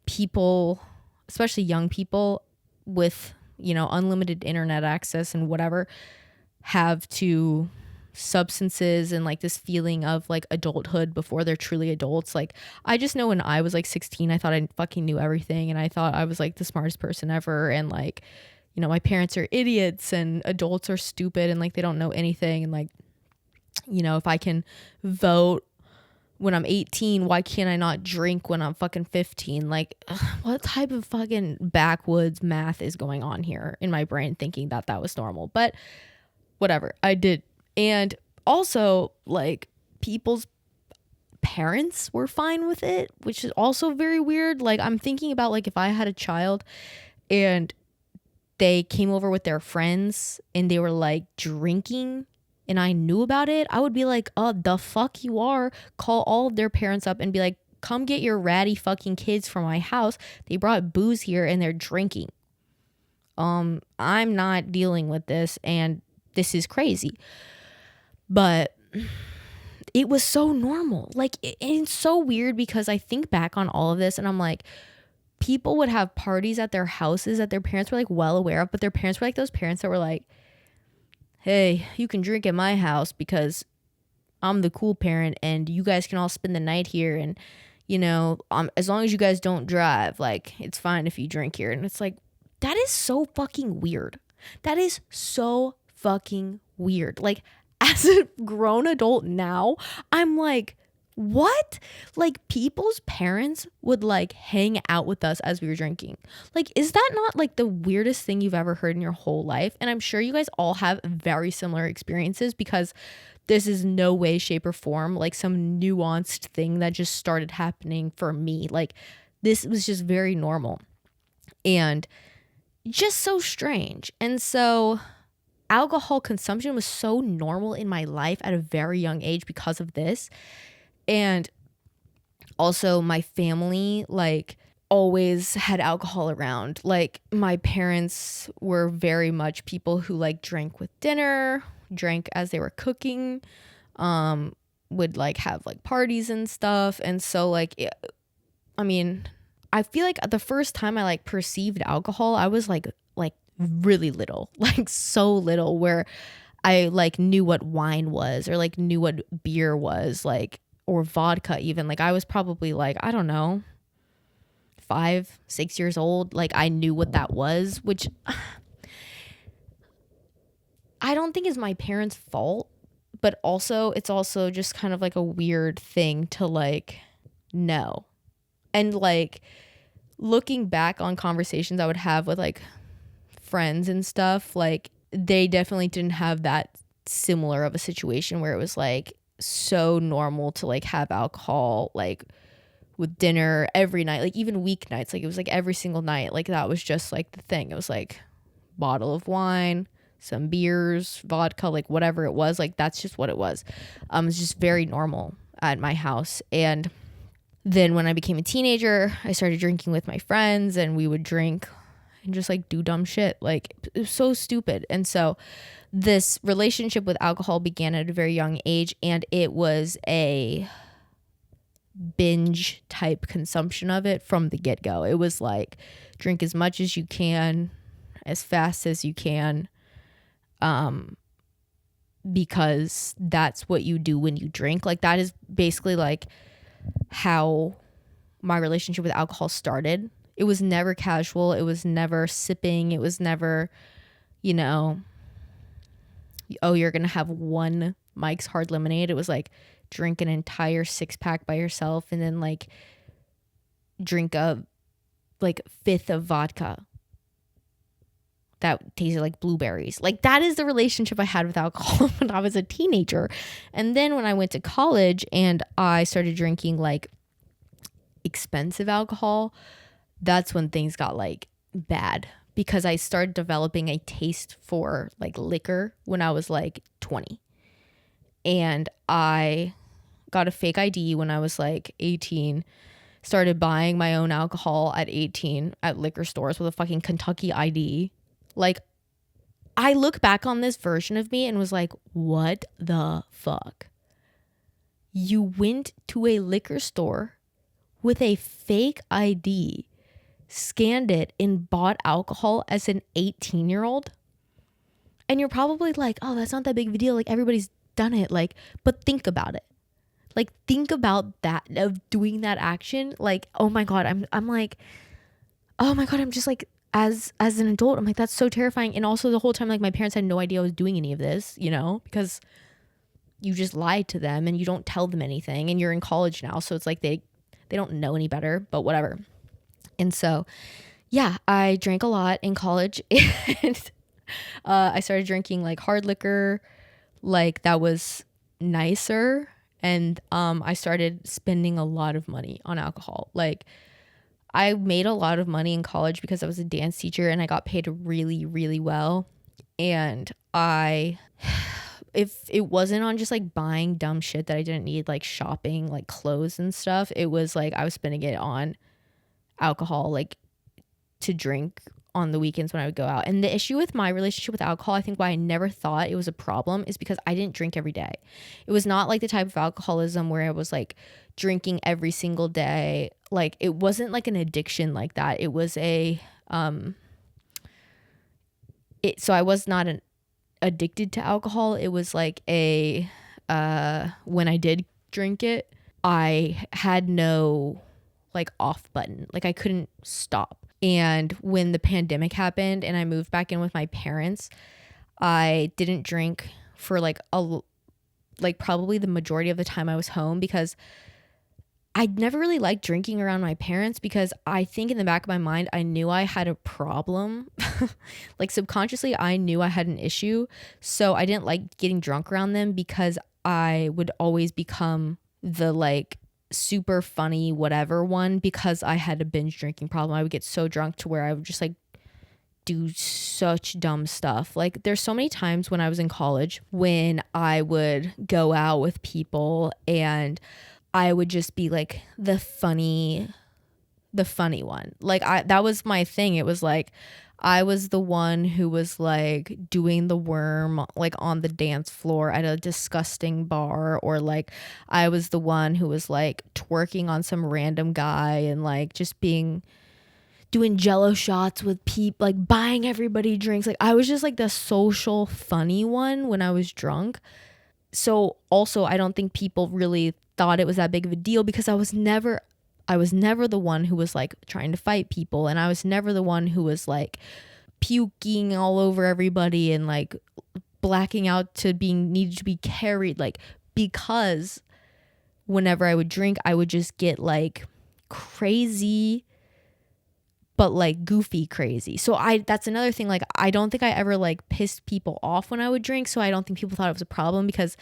people, especially young people with, you know, unlimited internet access and whatever, have to substances and like this feeling of like adulthood before they're truly adults. Like, I just know when I was like 16, I thought I fucking knew everything, and I thought I was like the smartest person ever, and like, you know, my parents are idiots and adults are stupid and like they don't know anything, and like, you know, if I can vote when I'm 18, why can't I not drink when I'm fucking 15? Like, what type of fucking backwoods math is going on here in my brain, thinking that that was normal? But whatever. I did. And also, like, people's parents were fine with it, which is also very weird. Like, I'm thinking about, like, if I had a child and they came over with their friends and they were like drinking and I knew about it, I would be like, oh, the fuck you are. Call all of their parents up and be like, come get your ratty fucking kids from my house. They brought booze here and they're drinking. I'm not dealing with this and this is crazy. But it was so normal. Like, it's so weird because I think back on all of this and I'm like, people would have parties at their houses that their parents were like well aware of, but their parents were like those parents that were like, hey, you can drink at my house because I'm the cool parent and you guys can all spend the night here. And, you know, as long as you guys don't drive, like, it's fine if you drink here. And it's like, that is so fucking weird. That is so fucking weird. Like, as a grown adult now, I'm like, what? Like, people's parents would like hang out with us as we were drinking. Like, is that not like the weirdest thing you've ever heard in your whole life? And I'm sure you guys all have very similar experiences because this is no way, shape, or form like some nuanced thing that just started happening for me. Like, this was just very normal and just so strange. And so alcohol consumption was so normal in my life at a very young age because of this. And also my family, like, always had alcohol around. Like, my parents were very much people who like drank with dinner, drank as they were cooking, would like have like parties and stuff. And so like, I mean, I feel like the first time I like perceived alcohol, I was like really little, like so little, where I like knew what wine was or like knew what beer was, like, or vodka even. Like, I was probably like, I don't know, 5-6 years old. Like, I knew what that was, which I don't think is my parents' fault, but also it's also just kind of like a weird thing to like know. And like, looking back on conversations I would have with like friends and stuff, like, they definitely didn't have that similar of a situation where it was like so normal to like have alcohol like with dinner every night, like even weeknights. Like, it was like every single night, like that was just like the thing. It was like bottle of wine, some beers, vodka, like whatever it was, like that's just what it was. It's just very normal at my house. And then when I became a teenager, I started drinking with my friends and we would drink and just like do dumb shit. Like, it was so stupid. And so this relationship with alcohol began at a very young age, and it was a binge type consumption of it from the get-go. It was like, drink as much as you can, as fast as you can, because that's what you do when you drink. Like, that is basically like how my relationship with alcohol started. It was never casual. It was never sipping. It was never, you know, oh, you're going to have one Mike's Hard Lemonade. It was like, drink an entire 6-pack by yourself and then like drink a like fifth of vodka that tasted like blueberries. Like, that is the relationship I had with alcohol when I was a teenager. And then when I went to college and I started drinking like expensive alcohol, that's when things got like bad, because I started developing a taste for like liquor when I was like 20. And I got a fake ID when I was like 18, started buying my own alcohol at 18 at liquor stores with a fucking Kentucky ID. Like, I look back on this version of me and was like, what the fuck? You went to a liquor store with a fake ID, scanned it, and bought alcohol as an 18-year-old? And you're probably like, oh, that's not that big of a deal. Like, everybody's done it. Like, but think about it. Like, think about that, of doing that action. Like, oh my God, I'm like, oh my God, I'm just like, as an adult, I'm like, that's so terrifying. And also the whole time, like, my parents had no idea I was doing any of this, you know, because you just lied to them and you don't tell them anything, and you're in college now. So it's like, they don't know any better, but whatever. And so, yeah, I drank a lot in college and I started drinking like hard liquor, like that was nicer. And I started spending a lot of money on alcohol. Like I made a lot of money in college because I was a dance teacher and I got paid really, really well. And if it wasn't on just like buying dumb shit that I didn't need, like shopping, like clothes and stuff, it was like I was spending it on alcohol, like to drink on the weekends when I would go out. And the issue with my relationship with alcohol, I think why I never thought it was a problem is because I didn't drink every day. It was not like the type of alcoholism where I was like drinking every single day. Like it wasn't like an addiction like that. It was so I was not addicted to alcohol. It was like when I did drink it, I had no like off button. Like I couldn't stop. And when the pandemic happened and I moved back in with my parents, I didn't drink for like probably the majority of the time I was home, because I'd never really liked drinking around my parents, because I think in the back of my mind, I knew I had a problem. Like subconsciously, I knew I had an issue. So I didn't like getting drunk around them, because I would always become the like super funny whatever one, because I had a binge drinking problem. I would get so drunk to where I would just like do such dumb stuff. Like there's so many times when I was in college when I would go out with people and I would just be like the funny one. Like that was my thing. It was like I was the one who was like doing the worm like on the dance floor at a disgusting bar, or like I was the one who was like twerking on some random guy and like just doing jello shots with people, like buying everybody drinks. Like I was just like the social funny one when I was drunk. So also I don't think people really thought it was that big of a deal, because I was never the one who was like trying to fight people, and I was never the one who was like puking all over everybody and like blacking out to being needed to be carried, like because whenever I would drink I would just get like crazy, but like goofy crazy. So that's another thing, like I don't think I ever like pissed people off when I would drink, so I don't think people thought it was a problem, because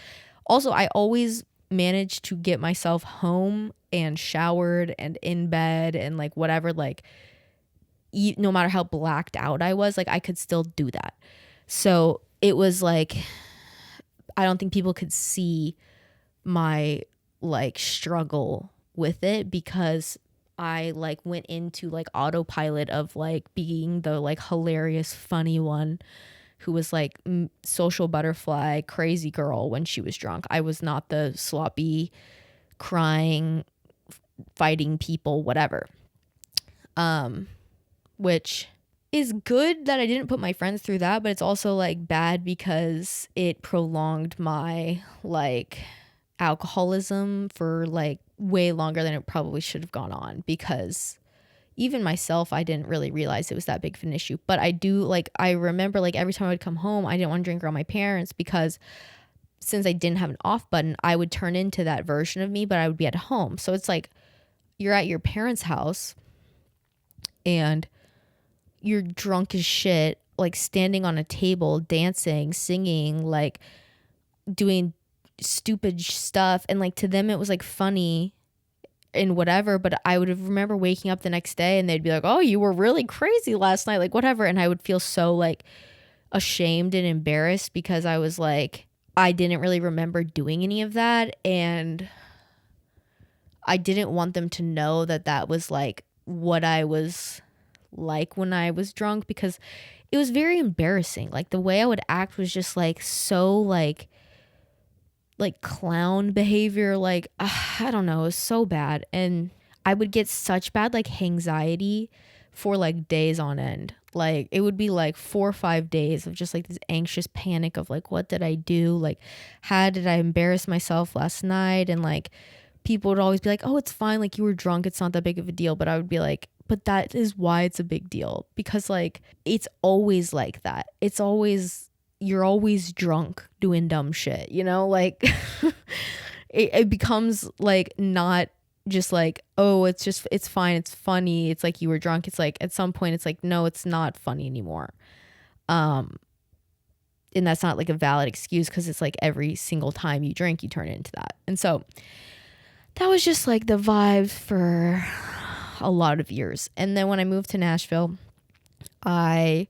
also I always managed to get myself home and showered and in bed and like whatever, like no matter how blacked out I was, like I could still do that. So it was like I don't think people could see my like struggle with it, because I like went into like autopilot of like being the like hilarious funny one who was like social butterfly crazy girl when she was drunk. I was not the sloppy crying fighting people whatever, which is good that I didn't put my friends through that, but it's also like bad because it prolonged my like alcoholism for like way longer than it probably should have gone on, because even myself, I didn't really realize it was that big of an issue. But I do, like, I remember like every time I would come home, I didn't want to drink around my parents, because since I didn't have an off button, I would turn into that version of me, but I would be at home. So it's like you're at your parents' house and you're drunk as shit, like standing on a table, dancing, singing, like doing stupid stuff. And like to them, it was like funny and whatever, but I would remember waking up the next day and they'd be like, oh, you were really crazy last night, like whatever. And I would feel so like ashamed and embarrassed, because I was like, I didn't really remember doing any of that, and I didn't want them to know that that was like what I was like when I was drunk, because it was very embarrassing. Like the way I would act was just like so like clown behavior, like I don't know, it was so bad. And I would get such bad like anxiety for like days on end. Like it would be like 4 or 5 days of just like this anxious panic of like, what did I do? Like, how did I embarrass myself last night? And like people would always be like, oh, it's fine, like you were drunk, it's not that big of a deal. But I would be like, but that is why it's a big deal, because like it's always like that. It's always, you're always drunk doing dumb shit, you know, like it becomes like not just like, oh, it's just, it's fine, it's funny, it's like you were drunk. It's like at some point it's like, no, it's not funny anymore. And that's not like a valid excuse because it's like every single time you drink, you turn it into that. And so that was just like the vibe for a lot of years. And then when I moved to Nashville, I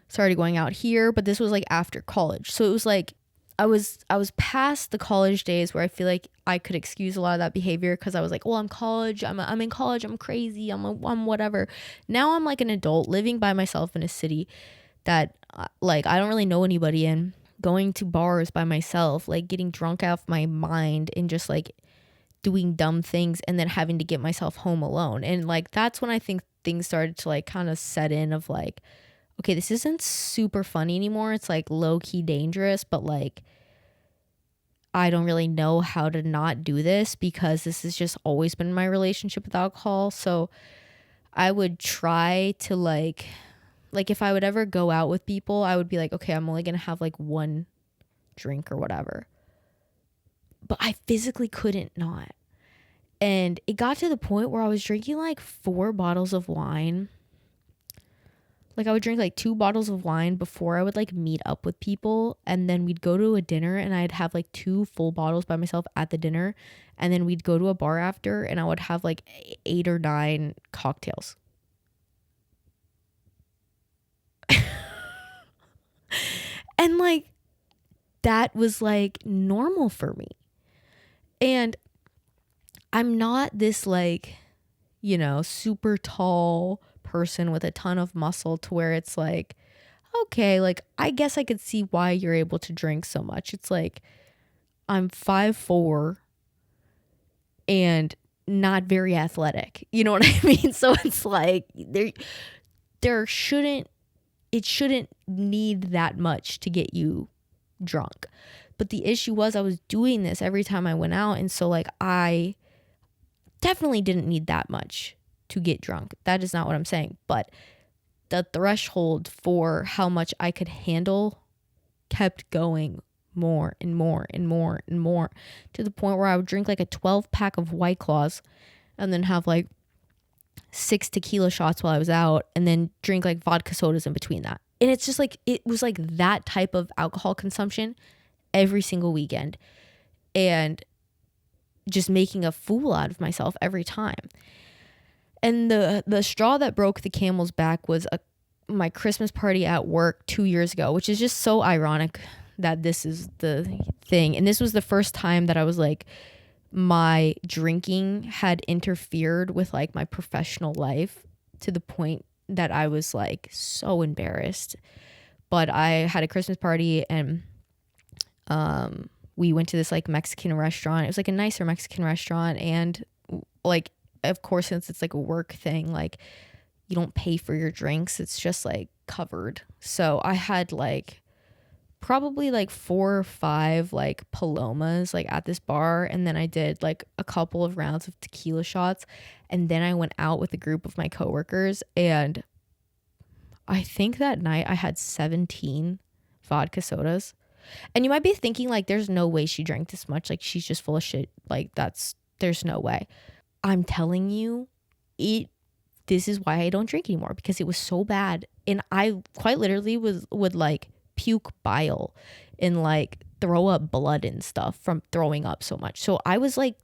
started going out here, but this was like after college. So it was like I was past the college days where I feel like I could excuse a lot of that behavior because I was like, well, I'm college, I'm in college, I'm crazy, I'm whatever. Now I'm like an adult living by myself in a city that like I don't really know anybody in, going to bars by myself, like getting drunk off my mind and just like doing dumb things and then having to get myself home alone. And like that's when I think things started to like kind of set in of like, okay, this isn't super funny anymore. It's like low key dangerous, but like I don't really know how to not do this because this has just always been my relationship with alcohol. So I would try to like if I would ever go out with people, I would be like, okay, I'm only going to have like one drink or whatever. But I physically couldn't not. And it got to the point where I was drinking like 4 bottles of wine. Like I would drink like 2 bottles of wine before I would like meet up with people. And then we'd go to a dinner and I'd have like 2 full bottles by myself at the dinner. And then we'd go to a bar after and I would have like 8 or 9 cocktails. And like that was like normal for me. And I'm not this like, you know, super tall person with a ton of muscle to where it's like, okay, like I guess I could see why you're able to drink so much. It's like I'm 5'4" and not very athletic. You know what I mean? So it's like there shouldn't need that much to get you drunk. But the issue was I was doing this every time I went out. And so like I definitely didn't need that much to get drunk. That is not what I'm saying. But the threshold for how much I could handle kept going more and more and more and more to the point where I would drink like a 12 pack of White Claws and then have like 6 tequila shots while I was out and then drink like vodka sodas in between that. And it's just like, it was like that type of alcohol consumption every single weekend and just making a fool out of myself every time. And the straw that broke the camel's back was my Christmas party at work 2 years ago, which is just so ironic that this is the thing. And this was the first time that I was like, my drinking had interfered with like my professional life to the point that I was like so embarrassed. But I had a Christmas party and we went to this like Mexican restaurant. It was like a nicer Mexican restaurant. And like, of course, since it's like a work thing, like you don't pay for your drinks. It's just like covered. So I had like probably like 4 or 5 like palomas like at this bar, and then I did like a couple of rounds of tequila shots, and then I went out with a group of my coworkers, and I think that night I had 17 vodka sodas. And you might be thinking like there's no way she drank this much, like she's just full of shit, like there's no way. I'm telling you, this is why I don't drink anymore, because it was so bad. And I quite literally would like puke bile and like throw up blood and stuff from throwing up so much. So I was like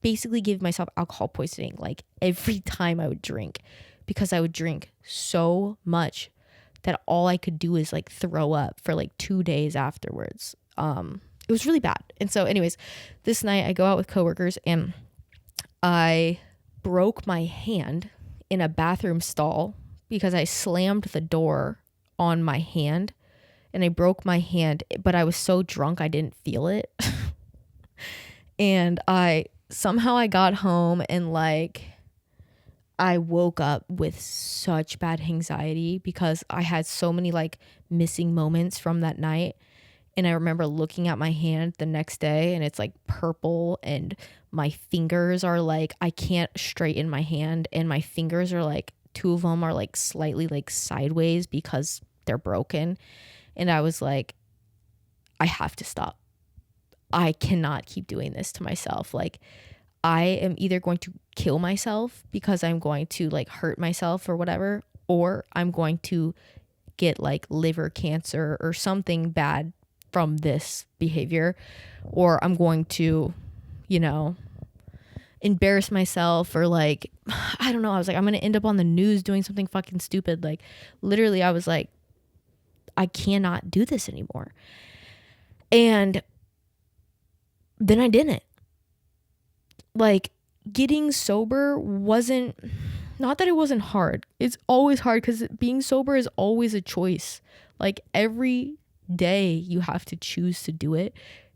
basically giving myself alcohol poisoning like every time I would drink, because I would drink so much that all I could do is like throw up for like 2 days afterwards. It was really bad. And so anyways, this night I go out with coworkers and I broke my hand in a bathroom stall because I slammed the door on my hand, and I broke my hand, but I was so drunk I didn't feel it. And I got home and like I woke up with such bad anxiety because I had so many like missing moments from that night. And I remember looking at my hand the next day and it's like purple, and my fingers are like, I can't straighten my hand, and my fingers are like, 2 of them are like slightly like sideways because they're broken. And I was like, I have to stop. I cannot keep doing this to myself. Like I am either going to kill myself because I'm going to like hurt myself or whatever, or I'm going to get like liver cancer or something bad from this behavior, or I'm going to, you know, embarrass myself, or like, I don't know. I was like, I'm going to end up on the news doing something fucking stupid. Like, literally, I was like, I cannot do this anymore. And then I didn't. Like, getting sober wasn't, not that it wasn't hard. It's always hard because being sober is always a choice. Like, every day you have to choose to do it.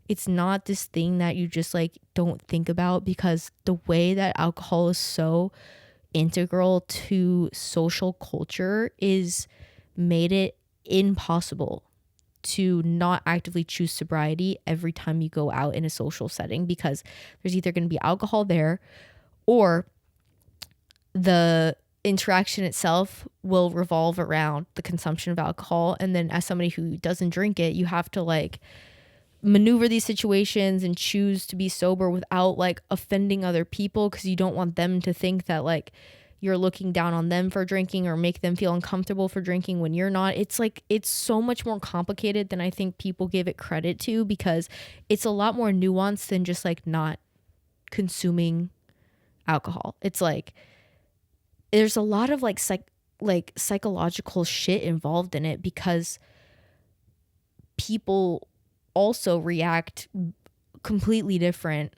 It's not this thing that you just like don't think about, because the way that alcohol is so integral to social culture is made it impossible to not actively choose sobriety every time you go out in a social setting, because there's either going to be alcohol there, or the interaction itself will revolve around the consumption of alcohol. And then as somebody who doesn't drink it, you have to like maneuver these situations and choose to be sober without like offending other people, because you don't want them to think that like you're looking down on them for drinking or make them feel uncomfortable for drinking when you're not. It's like, it's so much more complicated than I think people give it credit to, because it's a lot more nuanced than just like not consuming alcohol. It's like there's a lot of like psychological shit involved in it, because people also react completely different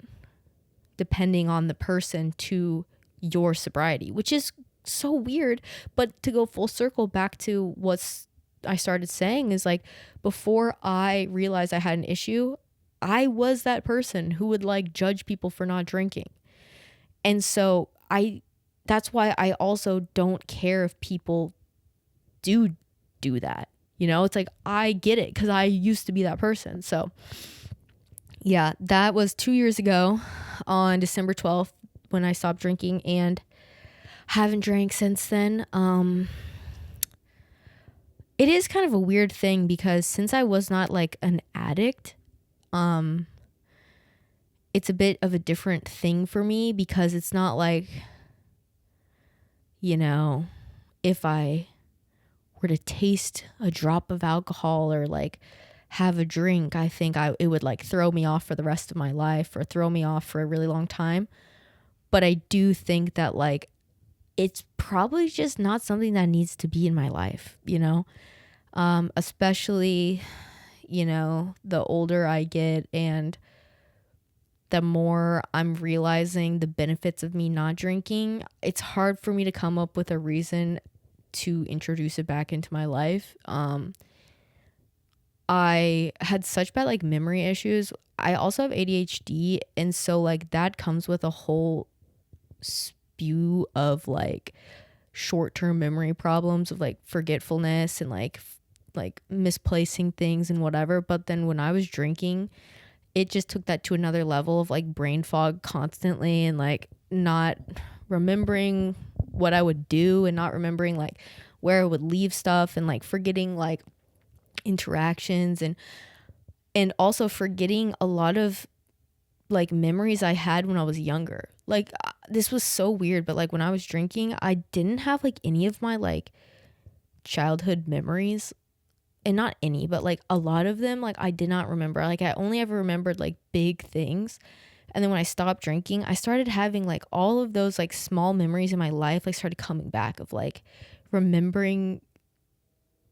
depending on the person to your sobriety, which is so weird. But to go full circle back to what I started saying is like, before I realized I had an issue, I was that person who would like judge people for not drinking. And so that's why I also don't care if people do that. You know, it's like, I get it because I used to be that person. So yeah, that was 2 years ago on December 12th when I stopped drinking, and haven't drank since then. It is kind of a weird thing, because since I was not like an addict, it's a bit of a different thing for me, because it's not like, you know, if I were to taste a drop of alcohol or like have a drink, I think it would like throw me off for the rest of my life, or throw me off for a really long time. But I do think that like it's probably just not something that needs to be in my life, you know, especially, you know, the older I get and the more I'm realizing the benefits of me not drinking. It's hard for me to come up with a reason to introduce it back into my life. I had such bad like memory issues. I also have ADHD, and so like that comes with a whole spew of like short-term memory problems of like forgetfulness and like misplacing things and whatever. But then when I was drinking, it just took that to another level of like brain fog constantly, and like not remembering what I would do, and not remembering like where I would leave stuff, and like forgetting like interactions, and also forgetting a lot of like memories I had when I was younger. Like this was so weird, but like when I was drinking, I didn't have like any of my like childhood memories, and not any, but like a lot of them, like I did not remember. Like I only ever remembered like big things. And then when I stopped drinking, I started having like all of those like small memories in my life like started coming back, of like remembering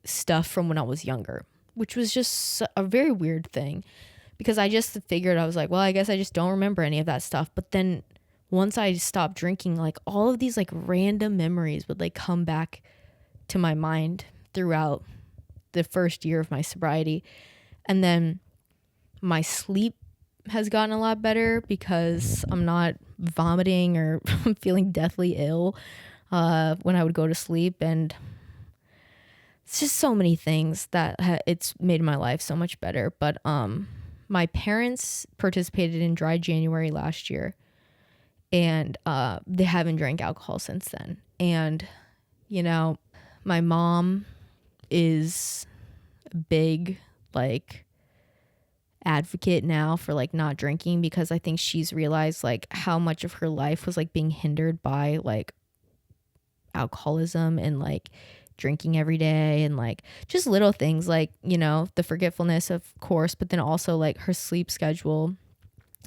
stuff from when I was younger, which was just a very weird thing, because I just figured, I was like, well, I guess I just don't remember any of that stuff. But then once I stopped drinking, like all of these like random memories would like come back to my mind throughout the first year of my sobriety. And then my sleep has gotten a lot better, because I'm not vomiting or feeling deathly ill when I would go to sleep. And it's just so many things that it's made my life so much better. But my parents participated in Dry January last year, and they haven't drank alcohol since then. And, you know, my mom is a big like advocate now for like not drinking, because I think she's realized like how much of her life was like being hindered by like alcoholism, and like drinking every day and like just little things like, you know, the forgetfulness of course, but then also like her sleep schedule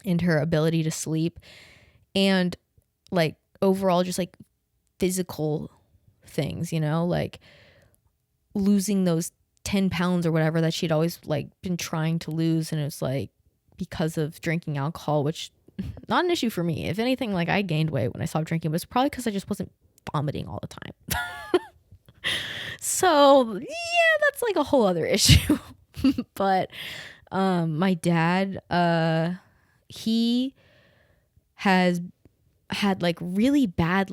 and her ability to sleep and like overall just like physical things, you know, like losing those 10 pounds or whatever that she'd always like been trying to lose. And it was like because of drinking alcohol, which not an issue for me. If anything, like I gained weight when I stopped drinking, but it's probably because I just wasn't vomiting all the time. So yeah, that's like a whole other issue. But my dad, he has had like really bad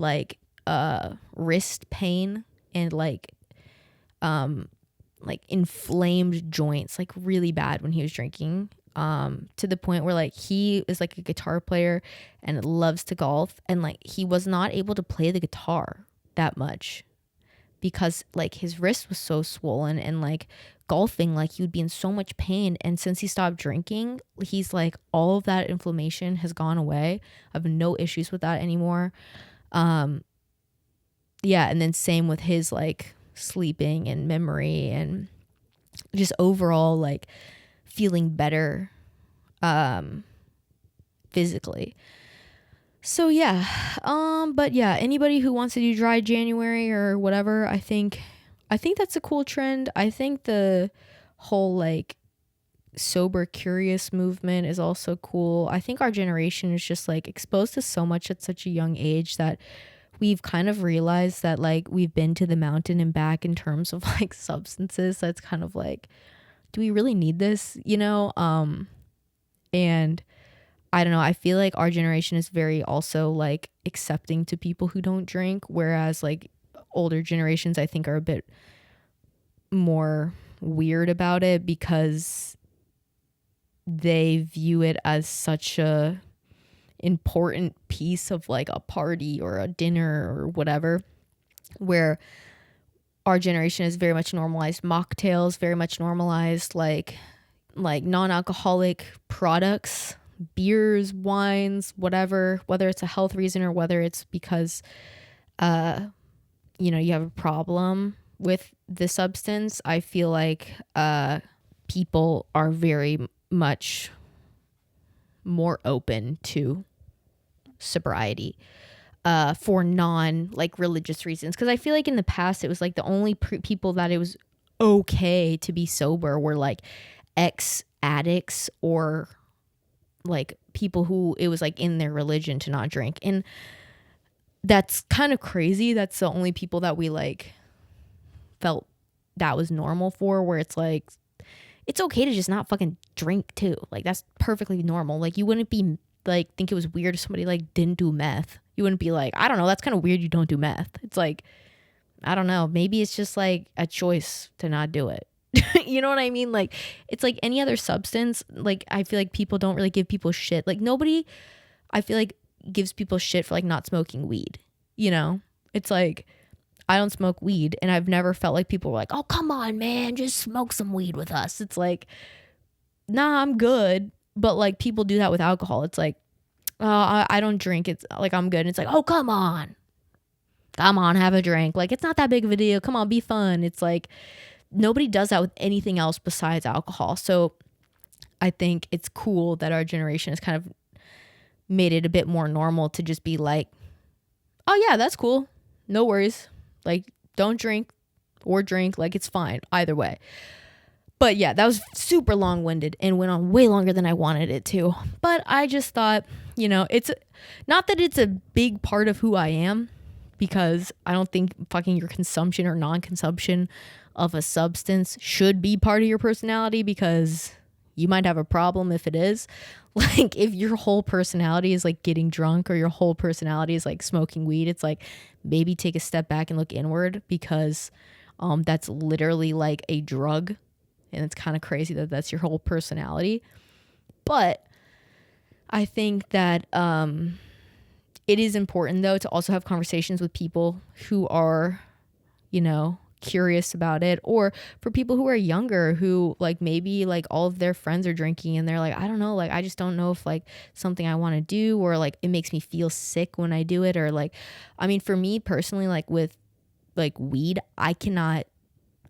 wrist pain and like inflamed joints, like really bad when he was drinking, to the point where like he is like a guitar player and loves to golf, and like he was not able to play the guitar that much because like his wrist was so swollen, and like golfing, like he would be in so much pain. And since he stopped drinking, he's like all of that inflammation has gone away. I have no issues with that anymore. Yeah, and then same with his like sleeping and memory and just overall like feeling better physically. So yeah, but yeah, anybody who wants to do dry January or whatever, I think that's a cool trend. I think the whole like sober curious movement is also cool. I think our generation is just like exposed to so much at such a young age that we've kind of realized that like we've been to the mountain and back in terms of like substances. That's kind of like, do we really need this, you know? And I don't know, I feel like our generation is very also like accepting to people who don't drink, whereas like older generations I think are a bit more weird about it because they view it as such a important piece of like a party or a dinner or whatever, where our generation is very much normalized mocktails, very much normalized like non-alcoholic products, beers, wines, whatever, whether it's a health reason or whether it's because you know, you have a problem with the substance. I feel like people are very much more open to sobriety for non like religious reasons, because I feel like in the past it was like the only people that it was okay to be sober were like ex addicts or like people who it was like in their religion to not drink. And that's kind of crazy. That's the only people that we like felt that was normal for, where it's like it's okay to just not fucking drink too. Like that's perfectly normal. Like you wouldn't be like think it was weird if somebody like didn't do meth. You wouldn't be like, I don't know, that's kind of weird you don't do meth. It's like, I don't know, maybe it's just like a choice to not do it. You know what I mean? Like it's like any other substance. Like I feel like people don't really give people shit. Like nobody, I feel like, gives people shit for like not smoking weed. You know, it's like I don't smoke weed, and I've never felt like people were like, oh come on man, just smoke some weed with us. It's like, nah, I'm good. But like people do that with alcohol. It's like, oh, I don't drink, it's like I'm good. And it's like, oh come on, have a drink. Like it's not that big of a deal, come on, be fun. It's like nobody does that with anything else besides alcohol. So I think it's cool that our generation has kind of made it a bit more normal to just be like, oh yeah, that's cool, no worries, like don't drink or drink, like it's fine either way. But yeah, that was super long-winded and went on way longer than I wanted it to. But I just thought, you know, it's not that it's a big part of who I am, because I don't think fucking your consumption or non-consumption of a substance should be part of your personality, because you might have a problem if it is. Like if your whole personality is like getting drunk, or your whole personality is like smoking weed, it's like maybe take a step back and look inward, because that's literally like a drug. And it's kind of crazy that that's your whole personality. But I think that it is important though to also have conversations with people who are, you know, curious about it, or for people who are younger who like maybe like all of their friends are drinking and they're like, I don't know, like I just don't know if like something I want to do, or like it makes me feel sick when I do it, or like, I mean for me personally, like with like weed, I cannot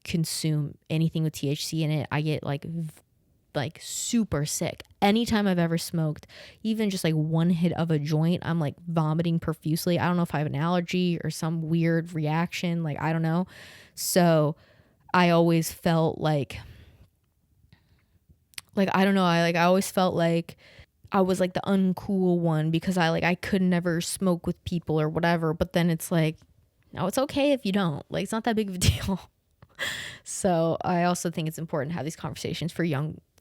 consume anything with THC in it. I get like super sick. Anytime I've ever smoked, even just like one hit of a joint, I'm like vomiting profusely. I don't know if I have an allergy or some weird reaction, like I don't know. So I always felt like I don't know, I always felt like I was like the uncool one because I could never smoke with people or whatever. But then it's like, no, it's okay if you don't. Like, it's not that big of a deal. So I also think it's important to have these conversations for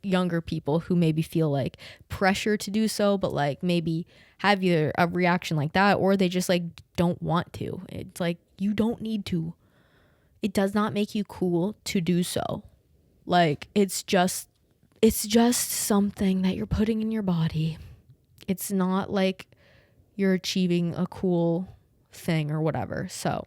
younger people who maybe feel like pressure to do so, but like maybe have either a reaction like that or they just like don't want to. It's like, you don't need to. It does not make you cool to do so. Like, it's just something that you're putting in your body. It's not like you're achieving a cool thing or whatever. So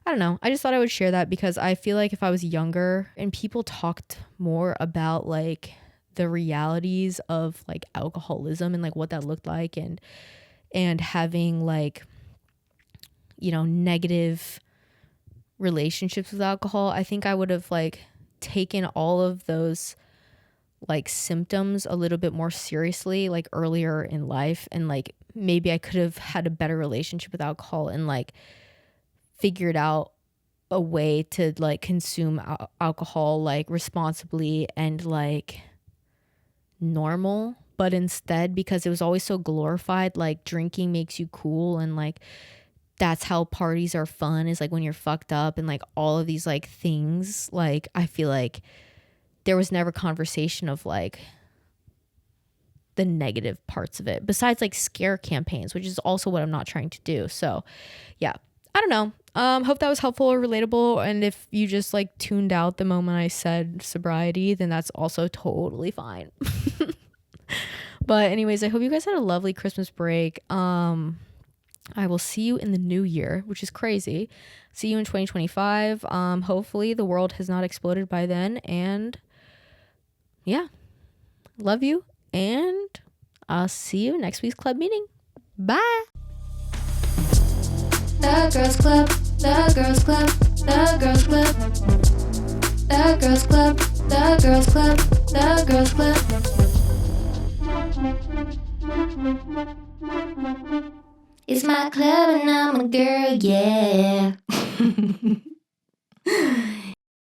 I don't know. I just thought I would share that because I feel like if I was younger and people talked more about like the realities of like alcoholism and like what that looked like and having like, you know, negative relationships with alcohol, I think I would have like taken all of those like symptoms a little bit more seriously like earlier in life, and like maybe I could have had a better relationship with alcohol and like figured out a way to like consume alcohol like responsibly and like normal. But instead, because it was always so glorified, like drinking makes you cool and like that's how parties are fun, is like when you're fucked up and like all of these like things, like I feel like there was never conversation of like the negative parts of it besides like scare campaigns, which is also what I'm not trying to do. So yeah, I don't know. Hope that was helpful or relatable. And if you just like tuned out the moment I said sobriety, then that's also totally fine. But anyways, I hope you guys had a lovely Christmas break. I will see you in the new year, which is crazy. See you in 2025. Hopefully the world has not exploded by then. And yeah, love you. And I'll see you next week's club meeting. Bye. The Girls Club, the Girls Club, the Girls Club, the Girls Club, the Girls Club, the Girls Club. It's my club and I'm a girl, yeah.